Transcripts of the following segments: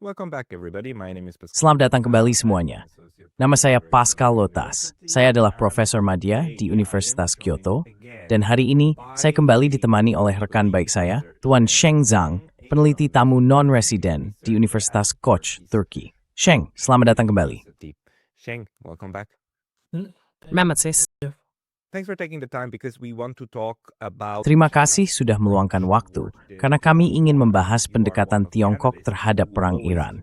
Welcome back everybody. My name is Pascal. Selamat datang kembali semuanya. Nama saya Pascal Lotas. Saya adalah Profesor Madya di Universitas Kyoto. Dan hari ini, saya kembali ditemani oleh rekan baik saya, Tuan Sheng Zhang, peneliti tamu non-residen di Universitas Koç, Turki. Sheng, selamat datang kembali. Sheng, welcome back. Mematis. Thanks for taking the time because we want to talk about... Terima kasih sudah meluangkan waktu, karena kami ingin membahas pendekatan Tiongkok terhadap Perang Iran.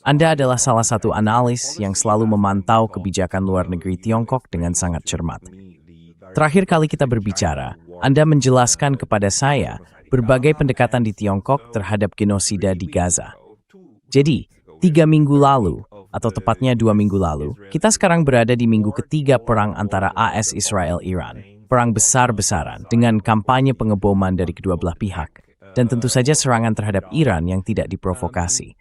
Anda adalah salah satu analis yang selalu memantau kebijakan luar negeri Tiongkok dengan sangat cermat. Terakhir kali kita berbicara, Anda menjelaskan kepada saya berbagai pendekatan di Tiongkok terhadap genosida di Gaza. Jadi, 3 minggu lalu, atau tepatnya 2 minggu lalu, kita sekarang berada di minggu ketiga perang antara AS Israel-Iran. Perang besar-besaran dengan kampanye pengeboman dari kedua belah pihak. Dan tentu saja serangan terhadap Iran yang tidak diprovokasi.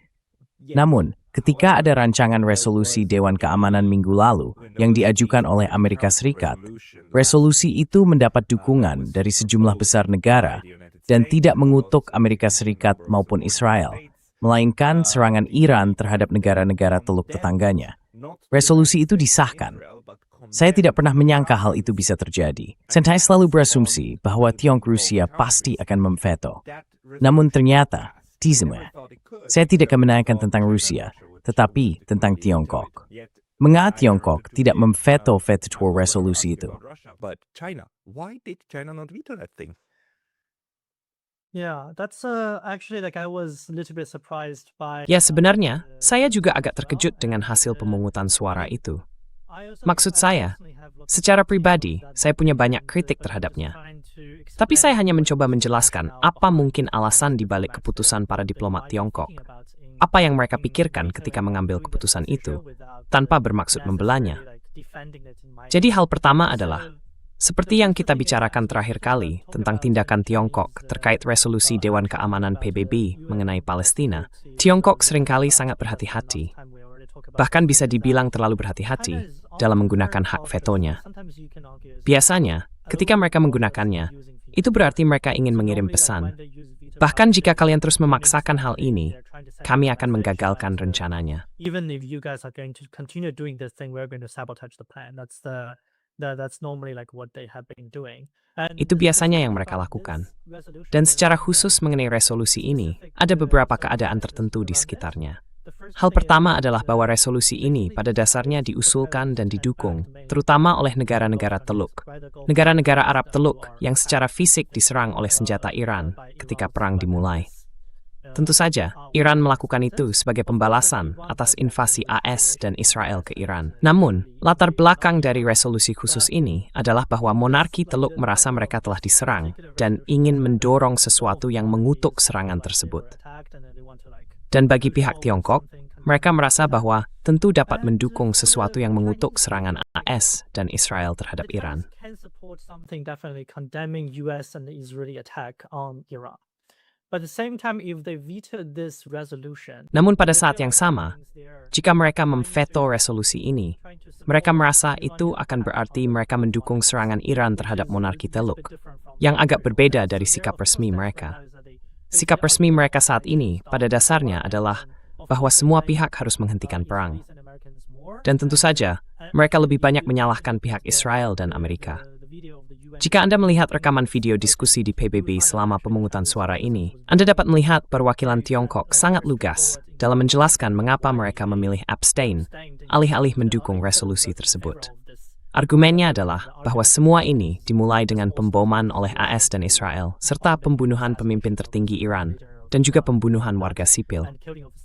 Namun, ketika ada rancangan resolusi Dewan Keamanan minggu lalu yang diajukan oleh Amerika Serikat, resolusi itu mendapat dukungan dari sejumlah besar negara dan tidak mengutuk Amerika Serikat maupun Israel, melainkan serangan Iran terhadap negara-negara teluk tetangganya. Resolusi itu disahkan. Saya tidak pernah menyangka hal itu bisa terjadi. Saya selalu berasumsi bahwa Tiongkok Rusia pasti akan memveto. Namun ternyata, saya tidak akan menanyakan tentang Rusia, tetapi tentang Tiongkok. Mengapa Tiongkok tidak memveto resolusi itu? But China, why did China not veto that thing? Yeah, that's actually I was a little bit surprised by. Ya, sebenarnya saya juga agak terkejut dengan hasil pemungutan suara itu. Maksud saya, secara pribadi, saya punya banyak kritik terhadapnya. Tapi saya hanya mencoba menjelaskan apa mungkin alasan di balik keputusan para diplomat Tiongkok. Apa yang mereka pikirkan ketika mengambil keputusan itu, tanpa bermaksud membelanya. Jadi hal pertama adalah, seperti yang kita bicarakan terakhir kali tentang tindakan Tiongkok terkait resolusi Dewan Keamanan PBB mengenai Palestina, Tiongkok seringkali sangat berhati-hati. Bahkan bisa dibilang terlalu berhati-hati dalam menggunakan hak vetonya. Biasanya, ketika mereka menggunakannya, itu berarti mereka ingin mengirim pesan. Bahkan jika kalian terus memaksakan hal ini, kami akan menggagalkan rencananya. That's normally what they have been doing. Itu biasanya yang mereka lakukan. Dan secara khusus mengenai resolusi ini, ada beberapa keadaan tertentu di sekitarnya. Hal pertama adalah bahwa resolusi ini pada dasarnya diusulkan dan didukung, terutama oleh negara-negara teluk. Negara-negara Arab teluk yang secara fisik diserang oleh senjata Iran ketika perang dimulai. Tentu saja, Iran melakukan itu sebagai pembalasan atas invasi AS dan Israel ke Iran. Namun, latar belakang dari resolusi khusus ini adalah bahwa monarki teluk merasa mereka telah diserang dan ingin mendorong sesuatu yang mengutuk serangan tersebut. Dan bagi pihak Tiongkok, mereka merasa bahwa tentu dapat mendukung sesuatu yang mengutuk serangan AS dan Israel terhadap Iran. Namun pada saat yang sama, jika mereka memveto resolusi ini, mereka merasa itu akan berarti mereka mendukung serangan Iran terhadap monarki teluk, yang agak berbeda dari sikap resmi mereka. Sikap resmi mereka saat ini pada dasarnya adalah bahwa semua pihak harus menghentikan perang. Dan tentu saja, mereka lebih banyak menyalahkan pihak Israel dan Amerika. Jika Anda melihat rekaman video diskusi di PBB selama pemungutan suara ini, Anda dapat melihat perwakilan Tiongkok sangat lugas dalam menjelaskan mengapa mereka memilih abstain, alih-alih mendukung resolusi tersebut. Argumennya adalah bahwa semua ini dimulai dengan pemboman oleh AS dan Israel, serta pembunuhan pemimpin tertinggi Iran, dan juga pembunuhan warga sipil.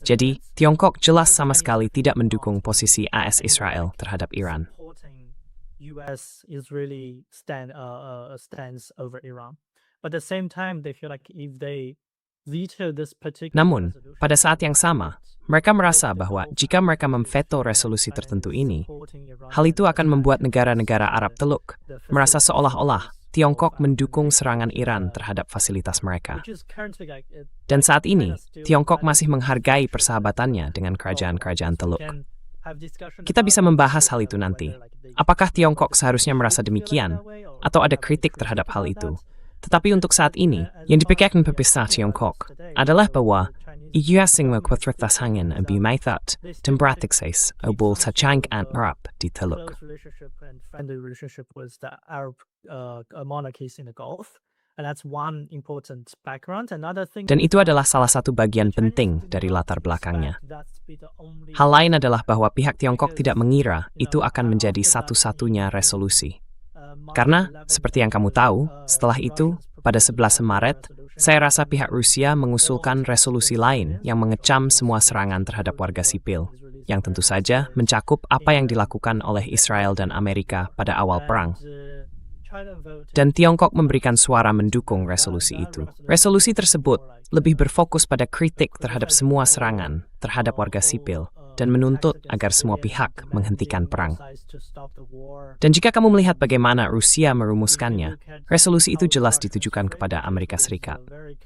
Jadi, Tiongkok jelas sama sekali tidak mendukung posisi AS Israel terhadap Iran. US is really stands over Iran. But at the same time, they feel like if they veto this particular Namun, pada saat yang sama, mereka merasa bahwa jika mereka memveto resolusi tertentu ini, hal itu akan membuat negara-negara Arab teluk merasa seolah-olah Tiongkok mendukung serangan Iran terhadap fasilitas mereka. Dan saat ini, Tiongkok masih menghargai persahabatannya dengan kerajaan-kerajaan teluk. Kita bisa membahas hal itu nanti. Apakah Tiongkok seharusnya merasa demikian, atau ada kritik terhadap hal itu? Tetapi untuk saat ini, yang dipikirkan pemerintah Tiongkok adalah bahwa Igyasing magkwatratas hangin ang bimaythat, tembratiksays, obol sa chang ant rap di teluk. Close relationship and friendly relationship with the Arab monarchies in the Gulf, and that's one important background. Another thing, Dan itu adalah salah satu bagian penting dari latar belakangnya. Hal lain adalah bahwa pihak Tiongkok tidak mengira itu akan menjadi satu-satunya resolusi. Karena, seperti yang kamu tahu, setelah itu, pada 11 Maret, saya rasa pihak Rusia mengusulkan resolusi lain yang mengecam semua serangan terhadap warga sipil, yang tentu saja mencakup apa yang dilakukan oleh Israel dan Amerika pada awal perang. Dan Tiongkok memberikan suara mendukung resolusi itu. Resolusi tersebut lebih berfokus pada kritik terhadap semua serangan terhadap warga sipil dan menuntut agar semua pihak menghentikan perang. Dan jika kamu melihat bagaimana Rusia merumuskannya, resolusi itu jelas ditujukan kepada Amerika Serikat.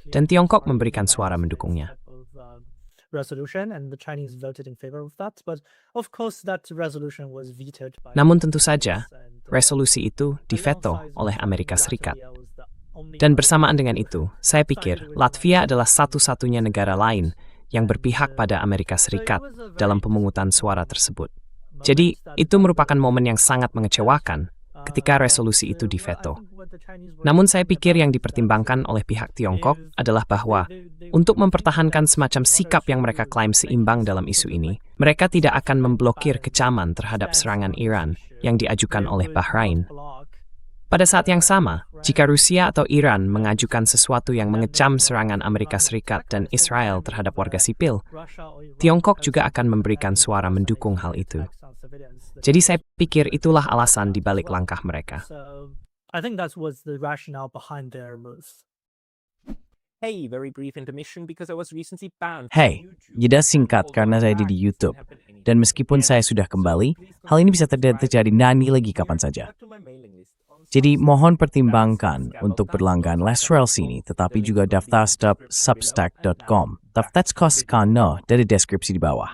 Dan Tiongkok memberikan suara mendukungnya. Namun tentu saja, resolusi itu diveto oleh Amerika Serikat. Dan bersamaan dengan itu, saya pikir Latvia adalah satu-satunya negara lain yang berpihak pada Amerika Serikat dalam pemungutan suara tersebut. Jadi, itu merupakan momen yang sangat mengecewakan ketika resolusi itu diveto. Namun saya pikir yang dipertimbangkan oleh pihak Tiongkok adalah bahwa untuk mempertahankan semacam sikap yang mereka klaim seimbang dalam isu ini, mereka tidak akan memblokir kecaman terhadap serangan Iran yang diajukan oleh Bahrain. Pada saat yang sama, jika Rusia atau Iran mengajukan sesuatu yang mengecam serangan Amerika Serikat dan Israel terhadap warga sipil, Tiongkok juga akan memberikan suara mendukung hal itu. Jadi saya pikir itulah alasan di balik langkah mereka. Hey, jeda singkat karena saya di YouTube. Dan meskipun saya sudah kembali, hal ini bisa terjadi lagi kapan saja. Jadi mohon pertimbangkan untuk berlangganan Lesrel sini, tetapi juga daftar substack.com. Daftar kos kano dari deskripsi di bawah.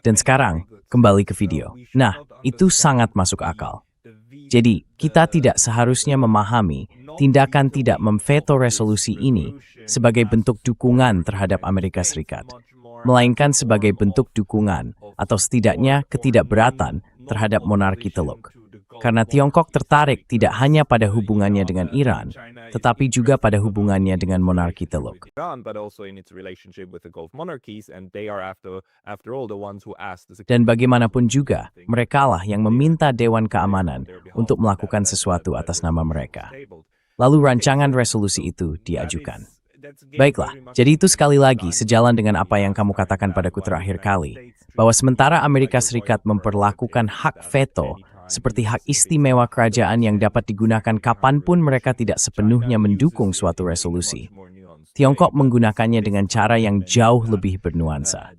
Dan sekarang, kembali ke video. Nah, itu sangat masuk akal. Jadi, kita tidak seharusnya memahami tindakan tidak memveto resolusi ini sebagai bentuk dukungan terhadap Amerika Serikat, melainkan sebagai bentuk dukungan atau setidaknya ketidakberatan terhadap monarki Teluk. Karena Tiongkok tertarik tidak hanya pada hubungannya dengan Iran, tetapi juga pada hubungannya dengan monarki Teluk. Dan bagaimanapun juga, merekalah yang meminta Dewan Keamanan untuk melakukan sesuatu atas nama mereka. Lalu rancangan resolusi itu diajukan. Baiklah, jadi itu sekali lagi sejalan dengan apa yang kamu katakan padaku terakhir kali, bahwa sementara Amerika Serikat memperlakukan hak veto seperti hak istimewa kerajaan yang dapat digunakan kapanpun mereka tidak sepenuhnya mendukung suatu resolusi, Tiongkok menggunakannya dengan cara yang jauh lebih bernuansa.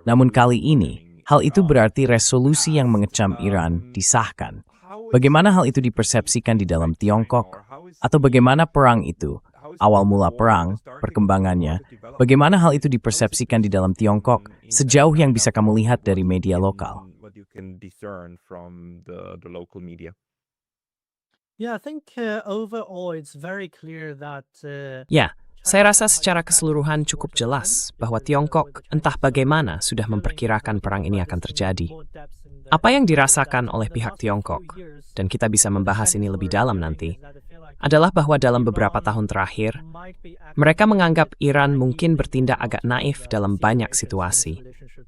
Namun kali ini, hal itu berarti resolusi yang mengecam Iran disahkan. Bagaimana hal itu dipersepsikan di dalam Tiongkok? Atau bagaimana perang itu, awal mula perang, perkembangannya, bagaimana hal itu dipersepsikan di dalam Tiongkok sejauh yang bisa kamu lihat dari media lokal? Ya, saya rasa secara keseluruhan cukup jelas bahwa Tiongkok entah bagaimana sudah memperkirakan perang ini akan terjadi. Apa yang dirasakan oleh pihak Tiongkok, dan kita bisa membahas ini lebih dalam nanti, adalah bahwa dalam beberapa tahun terakhir, mereka menganggap Iran mungkin bertindak agak naif dalam banyak situasi,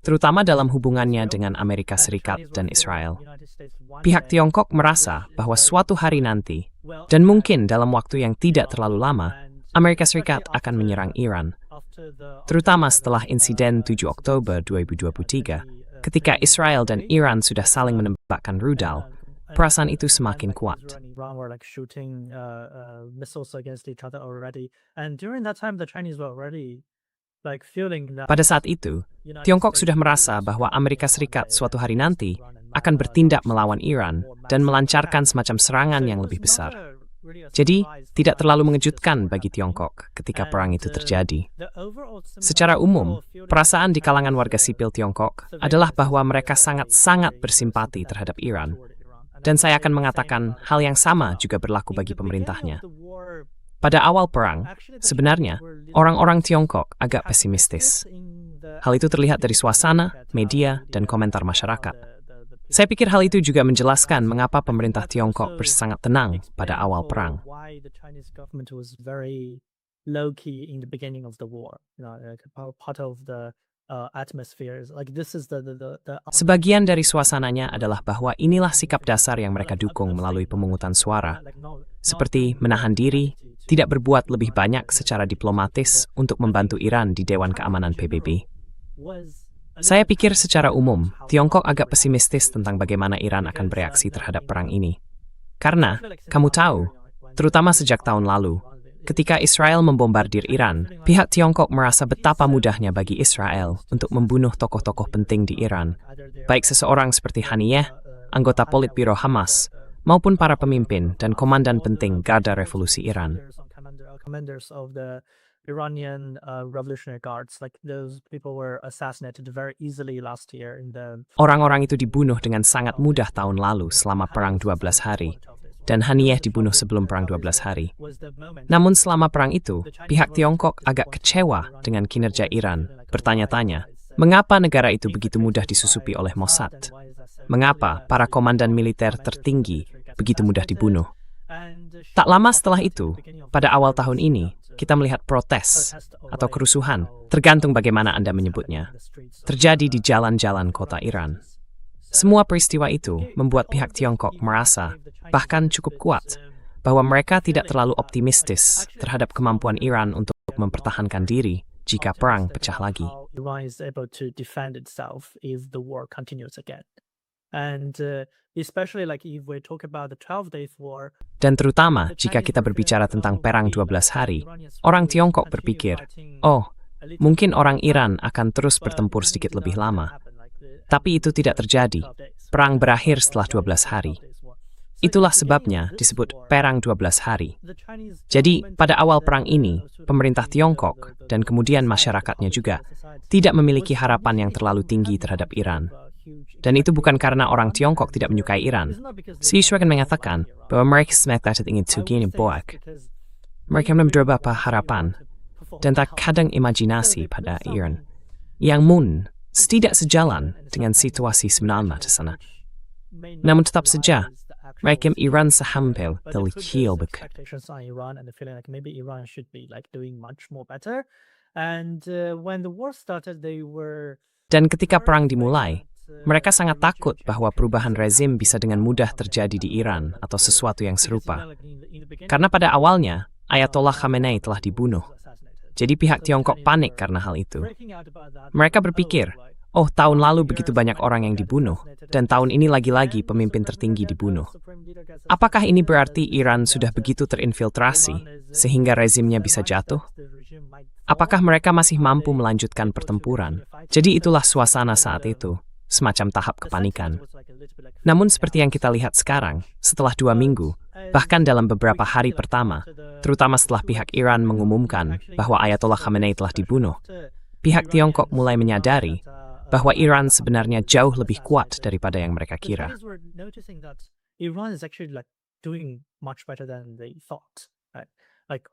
terutama dalam hubungannya dengan Amerika Serikat dan Israel. Pihak Tiongkok merasa bahwa suatu hari nanti, dan mungkin dalam waktu yang tidak terlalu lama, Amerika Serikat akan menyerang Iran, terutama setelah insiden 7 Oktober 2023, ketika Israel dan Iran sudah saling menembakkan rudal. Perasaan itu semakin kuat. Pada saat itu, Tiongkok sudah merasa bahwa Amerika Serikat suatu hari nanti akan bertindak melawan Iran dan melancarkan semacam serangan yang lebih besar. Jadi, tidak terlalu mengejutkan bagi Tiongkok ketika perang itu terjadi. Secara umum, perasaan di kalangan warga sipil Tiongkok adalah bahwa mereka sangat-sangat bersimpati terhadap Iran. Dan saya akan mengatakan hal yang sama juga berlaku bagi pemerintahnya. Pada awal perang, sebenarnya orang-orang Tiongkok agak pesimistis. Hal itu terlihat dari suasana, media, dan komentar masyarakat. Saya pikir hal itu juga menjelaskan mengapa pemerintah Tiongkok bersangat tenang pada awal perang. Sebagian dari suasananya adalah bahwa inilah sikap dasar yang mereka dukung melalui pemungutan suara, seperti menahan diri, tidak berbuat lebih banyak secara diplomatis untuk membantu Iran di Dewan Keamanan PBB. Saya pikir secara umum, Tiongkok agak pesimistis tentang bagaimana Iran akan bereaksi terhadap perang ini. Karena, kamu tahu, terutama sejak tahun lalu, ketika Israel membombardir Iran, pihak Tiongkok merasa betapa mudahnya bagi Israel untuk membunuh tokoh-tokoh penting di Iran, baik seseorang seperti Haniyeh, anggota Politbiro Hamas, maupun para pemimpin dan komandan penting Garda Revolusi Iran. Iranian Revolutionary Guards, like those people were assassinated very easily last year in the. Orang-orang itu dibunuh dengan sangat mudah tahun lalu selama perang 12 hari, dan Haniyeh dibunuh sebelum perang 12 hari. Namun selama perang itu, pihak Tiongkok agak kecewa dengan kinerja Iran, bertanya-tanya, mengapa negara itu begitu mudah disusupi oleh Mossad? Mengapa para komandan militer tertinggi begitu mudah dibunuh? Tak lama setelah itu, pada awal tahun ini, kita melihat protes atau kerusuhan, tergantung bagaimana Anda menyebutnya, terjadi di jalan-jalan kota Iran. Semua peristiwa itu membuat pihak Tiongkok merasa, bahkan cukup kuat, bahwa mereka tidak terlalu optimistis terhadap kemampuan Iran untuk mempertahankan diri jika perang pecah lagi. Dan terutama jika kita berbicara tentang perang 12 hari, orang Tiongkok berpikir, oh, mungkin orang Iran akan terus bertempur sedikit lebih lama. Tapi itu tidak terjadi. Perang berakhir setelah 12 hari. Itulah sebabnya disebut perang 12 hari. Jadi, pada awal perang ini, pemerintah Tiongkok dan kemudian masyarakatnya juga tidak memiliki harapan yang terlalu tinggi terhadap Iran. Dan itu bukan karena orang Tiongkok tidak menyukai Iran. Siswa akan mengatakan bahwa mereka semangat ingin Tugini Boak. Mereka memiliki beberapa harapan dan terkadang imajinasi pada Iran yang tidak sejalan dengan situasi sebenarnya di sana. Namun tetap saja, mereka Iran sehampir terkecil begitu. Dan ketika perang dimulai, mereka sangat takut bahwa perubahan rezim bisa dengan mudah terjadi di Iran atau sesuatu yang serupa. Karena pada awalnya, Ayatollah Khamenei telah dibunuh. Jadi pihak Tiongkok panik karena hal itu. Mereka berpikir, oh tahun lalu begitu banyak orang yang dibunuh, dan tahun ini lagi-lagi pemimpin tertinggi dibunuh. Apakah ini berarti Iran sudah begitu terinfiltrasi, sehingga rezimnya bisa jatuh? Apakah mereka masih mampu melanjutkan pertempuran? Jadi itulah suasana saat itu. Semacam tahap kepanikan. Namun seperti yang kita lihat sekarang, setelah 2 minggu, bahkan dalam beberapa hari pertama, terutama setelah pihak Iran mengumumkan bahwa Ayatollah Khamenei telah dibunuh, pihak Tiongkok mulai menyadari bahwa Iran sebenarnya jauh lebih kuat daripada yang mereka kira. Iran is actually doing much better than they thought. Like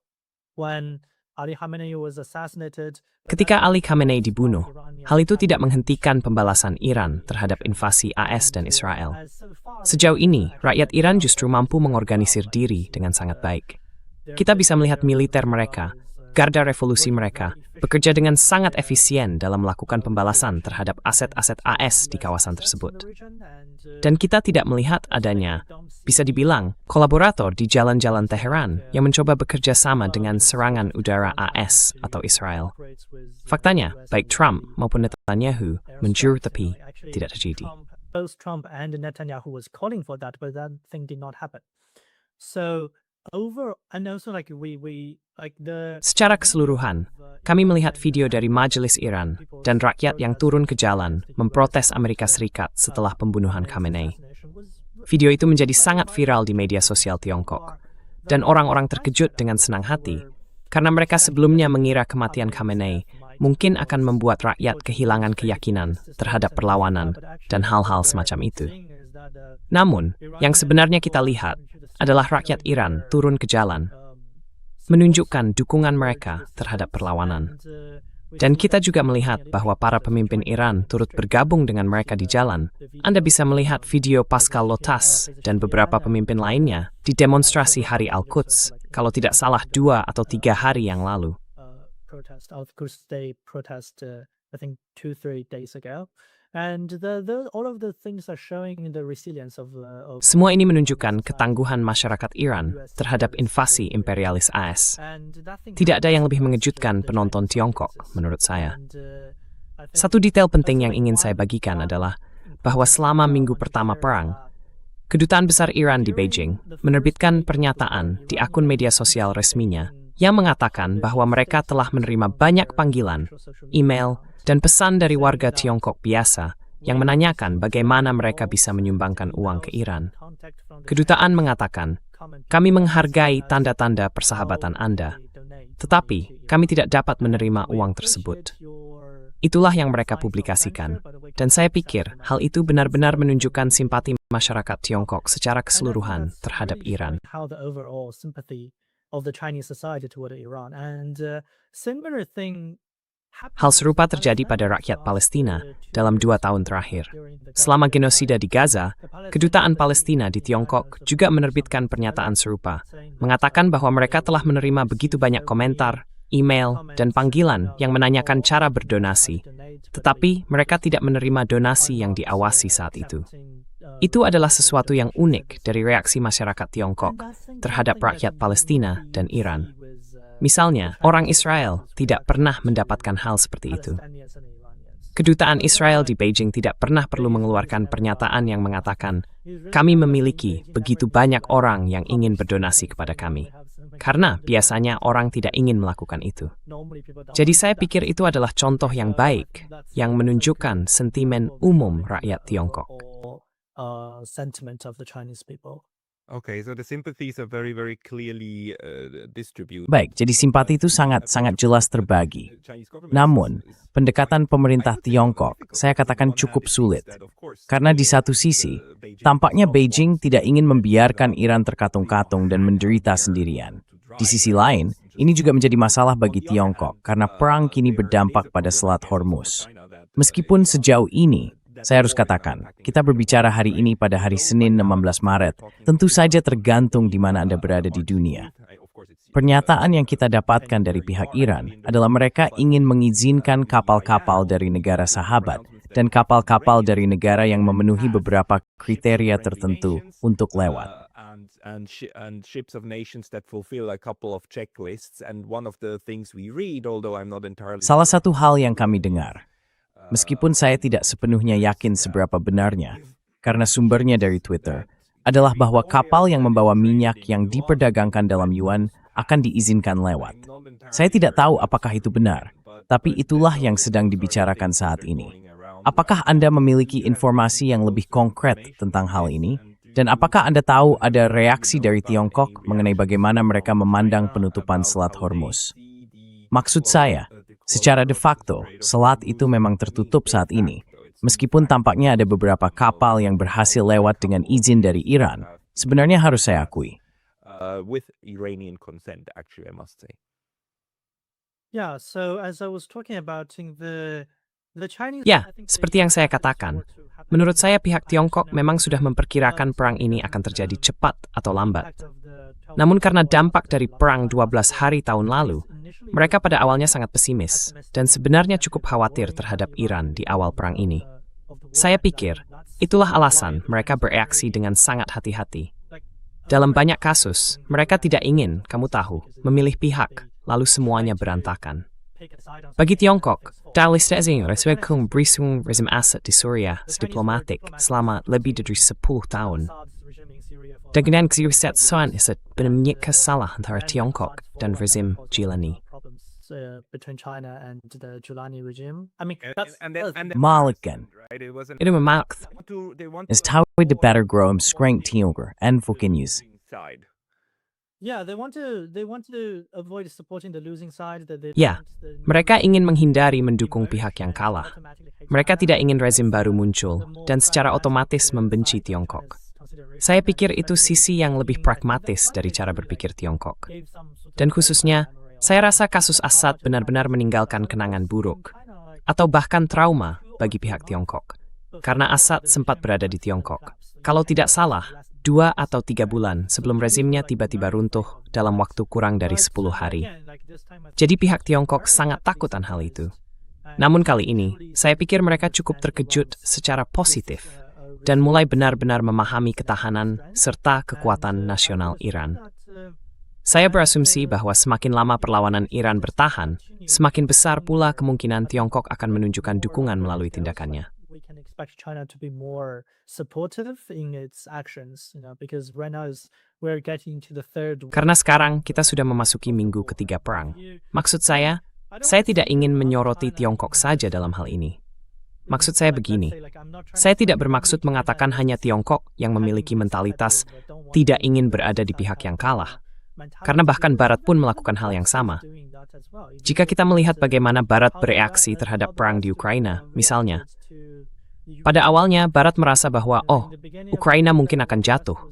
when Ali Khamenei was assassinated. Ketika Ali Khamenei dibunuh, hal itu tidak menghentikan pembalasan Iran terhadap invasi AS dan Israel. Sejauh ini, rakyat Iran justru mampu mengorganisir diri dengan sangat baik. Kita bisa melihat militer mereka, Garda Revolusi mereka, bekerja dengan sangat efisien dalam melakukan pembalasan terhadap aset-aset AS di kawasan tersebut. Dan kita tidak melihat adanya, bisa dibilang, kolaborator di jalan-jalan Teheran yang mencoba bekerja sama dengan serangan udara AS atau Israel. Faktanya, baik Trump maupun Netanyahu menjuru tepi tidak terjadi. Both Trump and Netanyahu was calling for that, but that thing did not happen. So and also secara keseluruhan, kami melihat video dari Majelis Iran dan rakyat yang turun ke jalan memprotes Amerika Serikat setelah pembunuhan Khamenei. Video itu menjadi sangat viral di media sosial Tiongkok, dan orang-orang terkejut dengan senang hati karena mereka sebelumnya mengira kematian Khamenei mungkin akan membuat rakyat kehilangan keyakinan terhadap perlawanan dan hal-hal semacam itu. Namun, yang sebenarnya kita lihat adalah rakyat Iran turun ke jalan. menunjukkan dukungan mereka terhadap perlawanan. Dan kita juga melihat bahwa para pemimpin Iran turut bergabung dengan mereka di jalan. Anda bisa melihat video Pascal Lotas dan beberapa pemimpin lainnya di demonstrasi Hari Al-Quds, kalau tidak salah 2 atau 3 hari yang lalu. I think 2-3 days ago, and all of the things are showing the resilience of. Semua ini menunjukkan ketangguhan masyarakat Iran terhadap invasi imperialis AS. Tidak ada yang lebih mengejutkan penonton Tiongkok, menurut saya. Satu detail penting yang ingin saya bagikan adalah bahwa selama minggu pertama perang, Kedutaan Besar Iran di Beijing menerbitkan pernyataan di akun media sosial resminya yang mengatakan bahwa mereka telah menerima banyak panggilan, email, dan pesan dari warga Tiongkok biasa yang menanyakan bagaimana mereka bisa menyumbangkan uang ke Iran. Kedutaan mengatakan, kami menghargai tanda-tanda persahabatan Anda, tetapi kami tidak dapat menerima uang tersebut. Itulah yang mereka publikasikan, dan saya pikir hal itu benar-benar menunjukkan simpati masyarakat Tiongkok secara keseluruhan terhadap Iran. Hal serupa terjadi pada rakyat Palestina dalam 2 tahun terakhir. Selama genosida di Gaza, Kedutaan Palestina di Tiongkok juga menerbitkan pernyataan serupa, mengatakan bahwa mereka telah menerima begitu banyak komentar, email, dan panggilan yang menanyakan cara berdonasi, tetapi mereka tidak menerima donasi yang diawasi saat itu. Itu adalah sesuatu yang unik dari reaksi masyarakat Tiongkok terhadap rakyat Palestina dan Iran. Misalnya, orang Israel tidak pernah mendapatkan hal seperti itu. Kedutaan Israel di Beijing tidak pernah perlu mengeluarkan pernyataan yang mengatakan, kami memiliki begitu banyak orang yang ingin berdonasi kepada kami. Karena biasanya orang tidak ingin melakukan itu. Jadi saya pikir itu adalah contoh yang baik yang menunjukkan sentimen umum rakyat Tiongkok. Okay, so the sympathies are very, very clearly distributed. Baik, jadi simpati itu sangat-sangat jelas terbagi. Namun, pendekatan pemerintah Tiongkok, saya katakan cukup sulit. Karena di satu sisi, tampaknya Beijing tidak ingin membiarkan Iran terkatung-katung dan menderita sendirian. Di sisi lain, ini juga menjadi masalah bagi Tiongkok karena perang kini berdampak pada Selat Hormuz. Meskipun sejauh ini, saya harus katakan, kita berbicara hari ini pada hari Senin 16 Maret, tentu saja tergantung di mana Anda berada di dunia. Pernyataan yang kita dapatkan dari pihak Iran adalah mereka ingin mengizinkan kapal-kapal dari negara sahabat dan kapal-kapal dari negara yang memenuhi beberapa kriteria tertentu untuk lewat. And ships of nations that fulfill a couple of checklists, and one of the things we read, although I'm not entirely. Salah satu hal yang kami dengar, meskipun saya tidak sepenuhnya yakin seberapa benarnya, karena sumbernya dari Twitter, adalah bahwa kapal yang membawa minyak yang diperdagangkan dalam yuan akan diizinkan lewat. Saya tidak tahu apakah itu benar, tapi itulah yang sedang dibicarakan saat ini. Apakah Anda memiliki informasi yang lebih konkret tentang hal ini? Dan apakah Anda tahu ada reaksi dari Tiongkok mengenai bagaimana mereka memandang penutupan Selat Hormuz? Maksud saya, secara de facto, selat itu memang tertutup saat ini, meskipun tampaknya ada beberapa kapal yang berhasil lewat dengan izin dari Iran. Sebenarnya harus saya akui. With Iranian consent, actually, I must say. Yeah, so as I was talking about Ya, seperti yang saya katakan, menurut saya pihak Tiongkok memang sudah memperkirakan perang ini akan terjadi cepat atau lambat. Namun karena dampak dari perang 12 hari tahun lalu, mereka pada awalnya sangat pesimis dan sebenarnya cukup khawatir terhadap Iran di awal perang ini. Saya pikir, itulah alasan mereka bereaksi dengan sangat hati-hati. Dalam banyak kasus, mereka tidak ingin, kamu tahu, memilih pihak, lalu semuanya berantakan. Bagi Tiongkok, Dalistezing reswekung brisung rezim Assad di Suriah diplomatik selama lebih dari 10 tahun. Dengan riset soan isat benar kesalah antara Tiongkok dan rezim Gilani. Malikan, Itu memak. is tahu de better grow strength Tiongkok and Fukinews. Yeah, they want to avoid supporting the losing side. Ya, mereka ingin menghindari mendukung pihak yang kalah. Mereka tidak ingin rezim baru muncul dan secara otomatis membenci Tiongkok. Saya pikir itu sisi yang lebih pragmatis dari cara berpikir Tiongkok. Dan khususnya, saya rasa kasus Assad benar-benar meninggalkan kenangan buruk, atau bahkan trauma bagi pihak Tiongkok. Karena Assad sempat berada di Tiongkok. Kalau tidak salah, 2 atau 3 bulan sebelum rezimnya tiba-tiba runtuh dalam waktu kurang dari 10 hari. Jadi pihak Tiongkok sangat takut akan hal itu. Namun kali ini, saya pikir mereka cukup terkejut secara positif dan mulai benar-benar memahami ketahanan serta kekuatan nasional Iran. Saya berasumsi bahwa semakin lama perlawanan Iran bertahan, semakin besar pula kemungkinan Tiongkok akan menunjukkan dukungan melalui tindakannya. Expect China to be more supportive in its actions, because right now we're getting to the third. Karena sekarang kita sudah memasuki minggu ketiga perang. Maksud saya tidak ingin menyoroti Tiongkok saja dalam hal ini. Maksud saya begini, saya tidak bermaksud mengatakan hanya Tiongkok yang memiliki mentalitas tidak ingin berada di pihak yang kalah. Karena bahkan Barat pun melakukan hal yang sama. Jika kita melihat bagaimana Barat bereaksi terhadap perang di Ukraina, misalnya, pada awalnya, Barat merasa bahwa, Ukraina mungkin akan jatuh.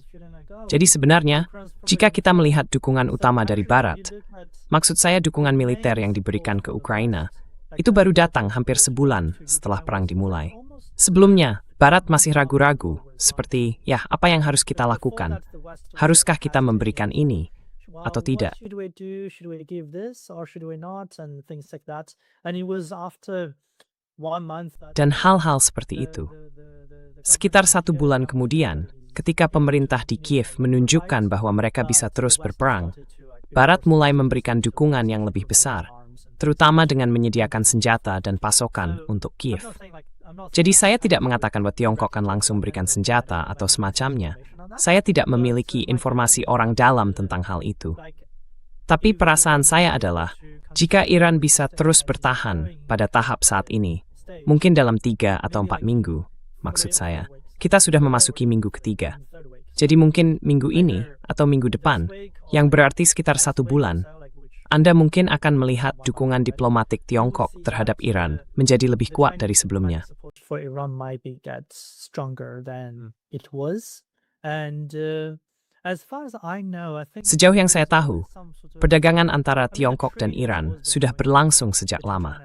Jadi sebenarnya, jika kita melihat dukungan utama dari Barat, maksud saya dukungan militer yang diberikan ke Ukraina, itu baru datang hampir sebulan setelah perang dimulai. Sebelumnya, Barat masih ragu-ragu, seperti, apa yang harus kita lakukan? Haruskah kita memberikan ini, atau tidak? Dan hal-hal seperti itu. Sekitar 1 bulan kemudian, ketika pemerintah di Kiev menunjukkan bahwa mereka bisa terus berperang, Barat mulai memberikan dukungan yang lebih besar, terutama dengan menyediakan senjata dan pasokan untuk Kiev. Jadi saya tidak mengatakan bahwa Tiongkok akan langsung memberikan senjata atau semacamnya. Saya tidak memiliki informasi orang dalam tentang hal itu. Tapi perasaan saya adalah, jika Iran bisa terus bertahan pada tahap saat ini, mungkin dalam 3 atau 4 minggu, maksud saya, kita sudah memasuki minggu ketiga. Jadi mungkin minggu ini atau minggu depan, yang berarti sekitar 1 bulan, Anda mungkin akan melihat dukungan diplomatik Tiongkok terhadap Iran menjadi lebih kuat dari sebelumnya. Sejauh yang saya tahu, perdagangan antara Tiongkok dan Iran sudah berlangsung sejak lama.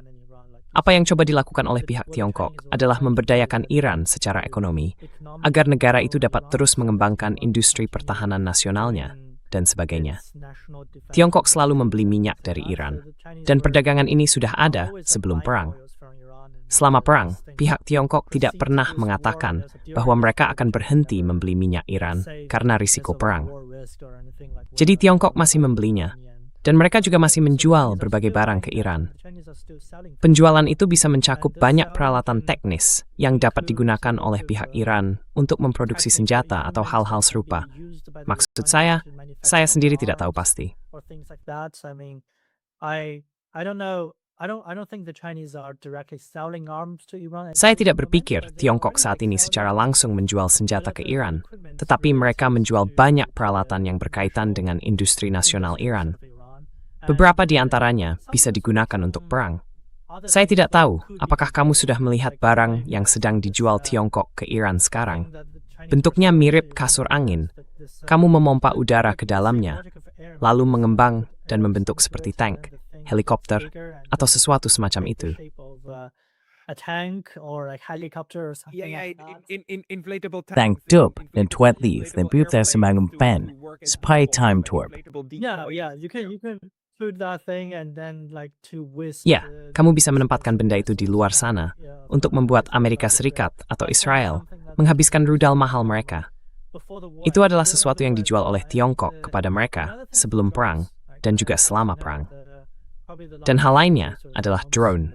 Apa yang coba dilakukan oleh pihak Tiongkok adalah memberdayakan Iran secara ekonomi, agar negara itu dapat terus mengembangkan industri pertahanan nasionalnya, dan sebagainya. Tiongkok selalu membeli minyak dari Iran, dan perdagangan ini sudah ada sebelum perang. Selama perang, pihak Tiongkok tidak pernah mengatakan bahwa mereka akan berhenti membeli minyak Iran karena risiko perang. Jadi Tiongkok masih membelinya, dan mereka juga masih menjual berbagai barang ke Iran. Penjualan itu bisa mencakup banyak peralatan teknis yang dapat digunakan oleh pihak Iran untuk memproduksi senjata atau hal-hal serupa. Maksud saya sendiri tidak tahu pasti. Saya tidak berpikir Tiongkok saat ini secara langsung menjual senjata ke Iran, tetapi mereka menjual banyak peralatan yang berkaitan dengan industri nasional Iran. Beberapa di antaranya bisa digunakan untuk perang. Saya tidak tahu apakah kamu sudah melihat barang yang sedang dijual Tiongkok ke Iran sekarang. Bentuknya mirip kasur angin. Kamu memompa udara ke dalamnya, lalu mengembang dan membentuk seperti tank, helikopter, atau sesuatu semacam itu. Tank Dub dan Tuat Leaf dan Buta Semangum Pen, Spy Time Torp. Ya, kamu bisa menempatkan benda itu di luar sana untuk membuat Amerika Serikat atau Israel menghabiskan rudal mahal mereka. Itu adalah sesuatu yang dijual oleh Tiongkok kepada mereka sebelum perang dan juga selama perang. Dan hal lainnya adalah drone.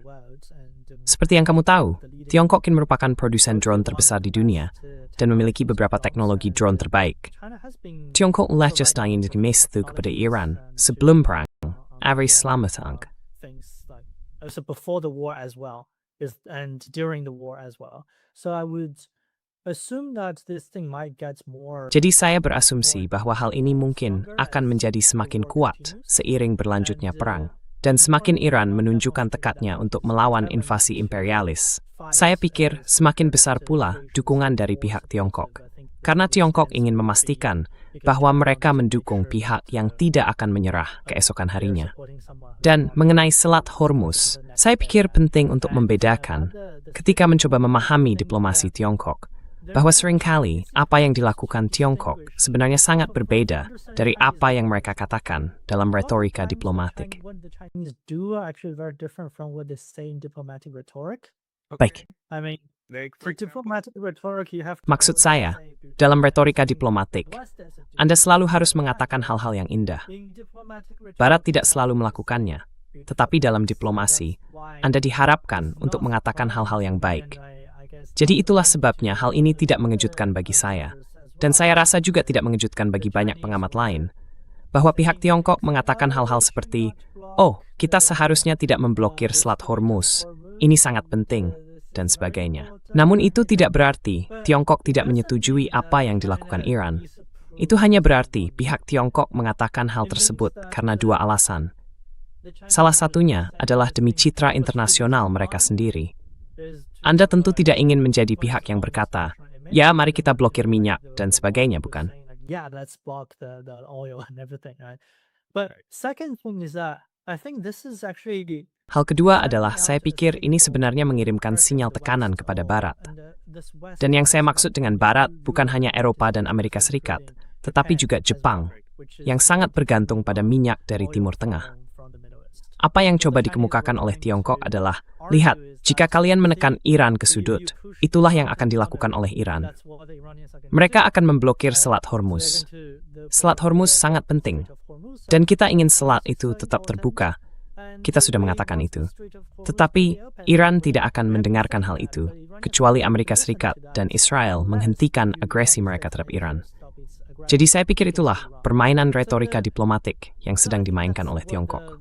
Seperti yang kamu tahu, Tiongkok kini merupakan produsen drone terbesar di dunia dan memiliki beberapa teknologi drone terbaik. Tiongkok leicester itu kepada Iran sebelum perang, selama perang. Jadi saya berasumsi bahwa hal ini mungkin akan menjadi semakin kuat seiring berlanjutnya perang. Dan semakin Iran menunjukkan tekadnya untuk melawan invasi imperialis, saya pikir semakin besar pula dukungan dari pihak Tiongkok. karena Tiongkok ingin memastikan bahwa mereka mendukung pihak yang tidak akan menyerah keesokan harinya. Dan mengenai Selat Hormuz, saya pikir penting untuk membedakan ketika mencoba memahami diplomasi Tiongkok, bahwa seringkali apa yang dilakukan Tiongkok sebenarnya sangat berbeda dari apa yang mereka katakan dalam retorika diplomatik. Baik, Maksud saya, dalam retorika diplomatik, Anda selalu harus mengatakan hal-hal yang indah. Barat tidak selalu melakukannya, tetapi dalam diplomasi, Anda diharapkan untuk mengatakan hal-hal yang baik. Jadi itulah sebabnya hal ini tidak mengejutkan bagi saya, dan saya rasa juga tidak mengejutkan bagi banyak pengamat lain, bahwa pihak Tiongkok mengatakan hal-hal seperti, "Oh, kita seharusnya tidak memblokir Selat Hormuz, ini sangat penting," dan sebagainya. Namun itu tidak berarti Tiongkok tidak menyetujui apa yang dilakukan Iran. Itu hanya berarti pihak Tiongkok mengatakan hal tersebut karena dua alasan. Salah satunya adalah demi citra internasional mereka sendiri. Anda tentu tidak ingin menjadi pihak yang berkata, "Ya, mari kita blokir minyak," dan sebagainya, bukan? Hal kedua adalah saya pikir ini sebenarnya mengirimkan sinyal tekanan kepada Barat. Dan yang saya maksud dengan Barat bukan hanya Eropa dan Amerika Serikat, tetapi juga Jepang, yang sangat bergantung pada minyak dari Timur Tengah. Apa yang coba dikemukakan oleh Tiongkok adalah, lihat, jika kalian menekan Iran ke sudut, itulah yang akan dilakukan oleh Iran. Mereka akan memblokir Selat Hormuz. Selat Hormuz sangat penting, dan kita ingin selat itu tetap terbuka. Kita sudah mengatakan itu. Tetapi Iran tidak akan mendengarkan hal itu, kecuali Amerika Serikat dan Israel menghentikan agresi mereka terhadap Iran. Jadi saya pikir itulah permainan retorika diplomatik yang sedang dimainkan oleh Tiongkok.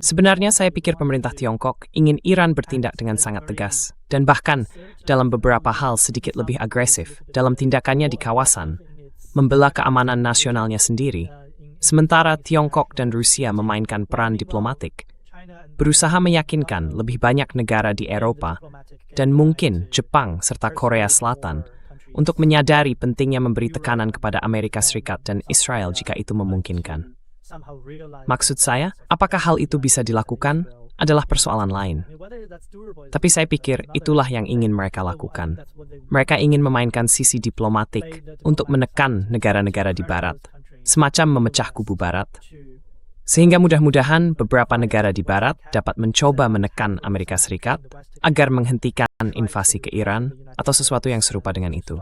Sebenarnya saya pikir pemerintah Tiongkok ingin Iran bertindak dengan sangat tegas, dan bahkan dalam beberapa hal sedikit lebih agresif dalam tindakannya di kawasan, membela keamanan nasionalnya sendiri, sementara Tiongkok dan Rusia memainkan peran diplomatik, berusaha meyakinkan lebih banyak negara di Eropa, dan mungkin Jepang serta Korea Selatan, untuk menyadari pentingnya memberi tekanan kepada Amerika Serikat dan Israel jika itu memungkinkan. Maksud saya, apakah hal itu bisa dilakukan adalah persoalan lain. Tapi saya pikir itulah yang ingin mereka lakukan. Mereka ingin memainkan sisi diplomatik untuk menekan negara-negara di Barat, semacam memecah kubu Barat. Sehingga mudah-mudahan beberapa negara di Barat dapat mencoba menekan Amerika Serikat agar menghentikan invasi ke Iran atau sesuatu yang serupa dengan itu.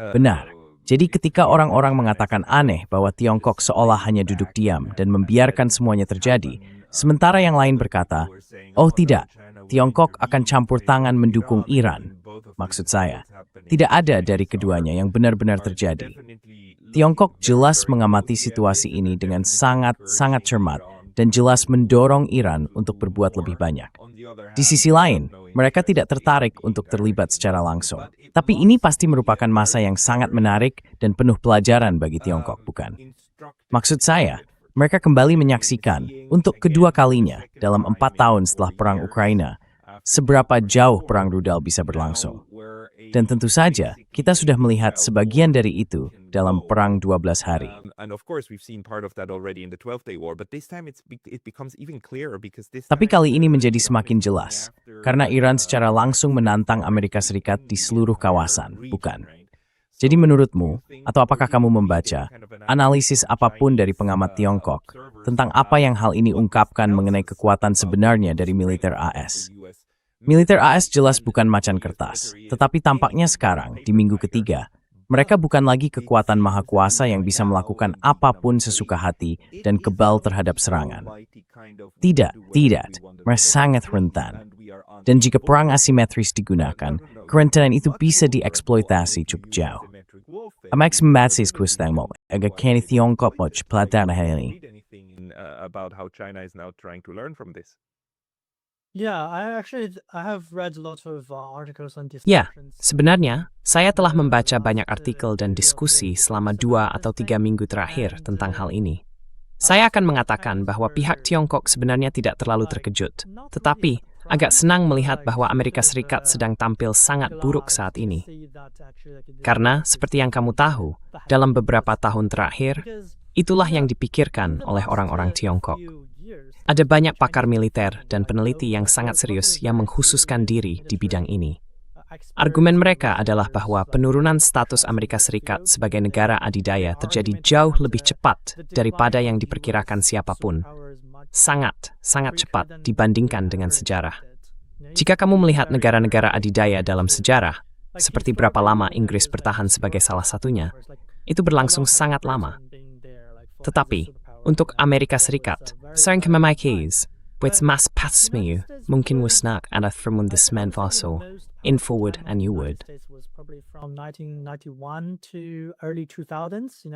Benar. Jadi ketika orang-orang mengatakan aneh bahwa Tiongkok seolah hanya duduk diam dan membiarkan semuanya terjadi, sementara yang lain berkata, "Oh tidak, Tiongkok akan campur tangan mendukung Iran." Maksud saya, tidak ada dari keduanya yang benar-benar terjadi. Tiongkok jelas mengamati situasi ini dengan sangat-sangat cermat dan jelas mendorong Iran untuk berbuat lebih banyak. Di sisi lain, mereka tidak tertarik untuk terlibat secara langsung. Tapi ini pasti merupakan masa yang sangat menarik dan penuh pelajaran bagi Tiongkok, bukan? Maksud saya, mereka kembali menyaksikan untuk kedua kalinya dalam 4 tahun setelah Perang Ukraina, seberapa jauh Perang Rudal bisa berlangsung. Dan tentu saja, kita sudah melihat sebagian dari itu dalam Perang 12 hari. Tapi kali ini menjadi semakin jelas, karena Iran secara langsung menantang Amerika Serikat di seluruh kawasan, bukan? Jadi menurutmu, atau apakah kamu membaca analisis apapun dari pengamat Tiongkok tentang apa yang hal ini ungkapkan mengenai kekuatan sebenarnya dari militer AS? Militer AS jelas bukan macan kertas, tetapi tampaknya sekarang, di minggu ketiga, mereka bukan lagi kekuatan maha kuasa yang bisa melakukan apapun sesuka hati dan kebal terhadap serangan. Tidak, mereka sangat rentan. Dan jika perang asimetris digunakan, kerentanan itu bisa dieksploitasi cukup jauh. Amax membasis kustang mo, agak kini Tiongkok mo pelajaran ini. Yeah, I have read a lot of articles on Ya, discussions. sebenarnya saya telah membaca banyak artikel dan diskusi selama 2 atau 3 minggu terakhir tentang hal ini. Saya akan mengatakan bahwa pihak Tiongkok sebenarnya tidak terlalu terkejut, tetapi agak senang melihat bahwa Amerika Serikat sedang tampil sangat buruk saat ini. Karena, seperti yang kamu tahu, dalam beberapa tahun terakhir, itulah yang dipikirkan oleh orang-orang Tiongkok. Ada banyak pakar militer dan peneliti yang sangat serius yang mengkhususkan diri di bidang ini. Argumen mereka adalah bahwa penurunan status Amerika Serikat sebagai negara adidaya terjadi jauh lebih cepat daripada yang diperkirakan siapapun. Sangat, sangat cepat dibandingkan dengan sejarah. Jika kamu melihat negara-negara adidaya dalam sejarah, seperti berapa lama Inggris bertahan sebagai salah satunya, itu berlangsung sangat lama. Tetapi, untuk Amerika Serikat, seorang kemamikais, with mass pasmiu, mungkin wasnak ada fermundismen vaso, in forward and you would. Was probably from 1991 to early 2000s,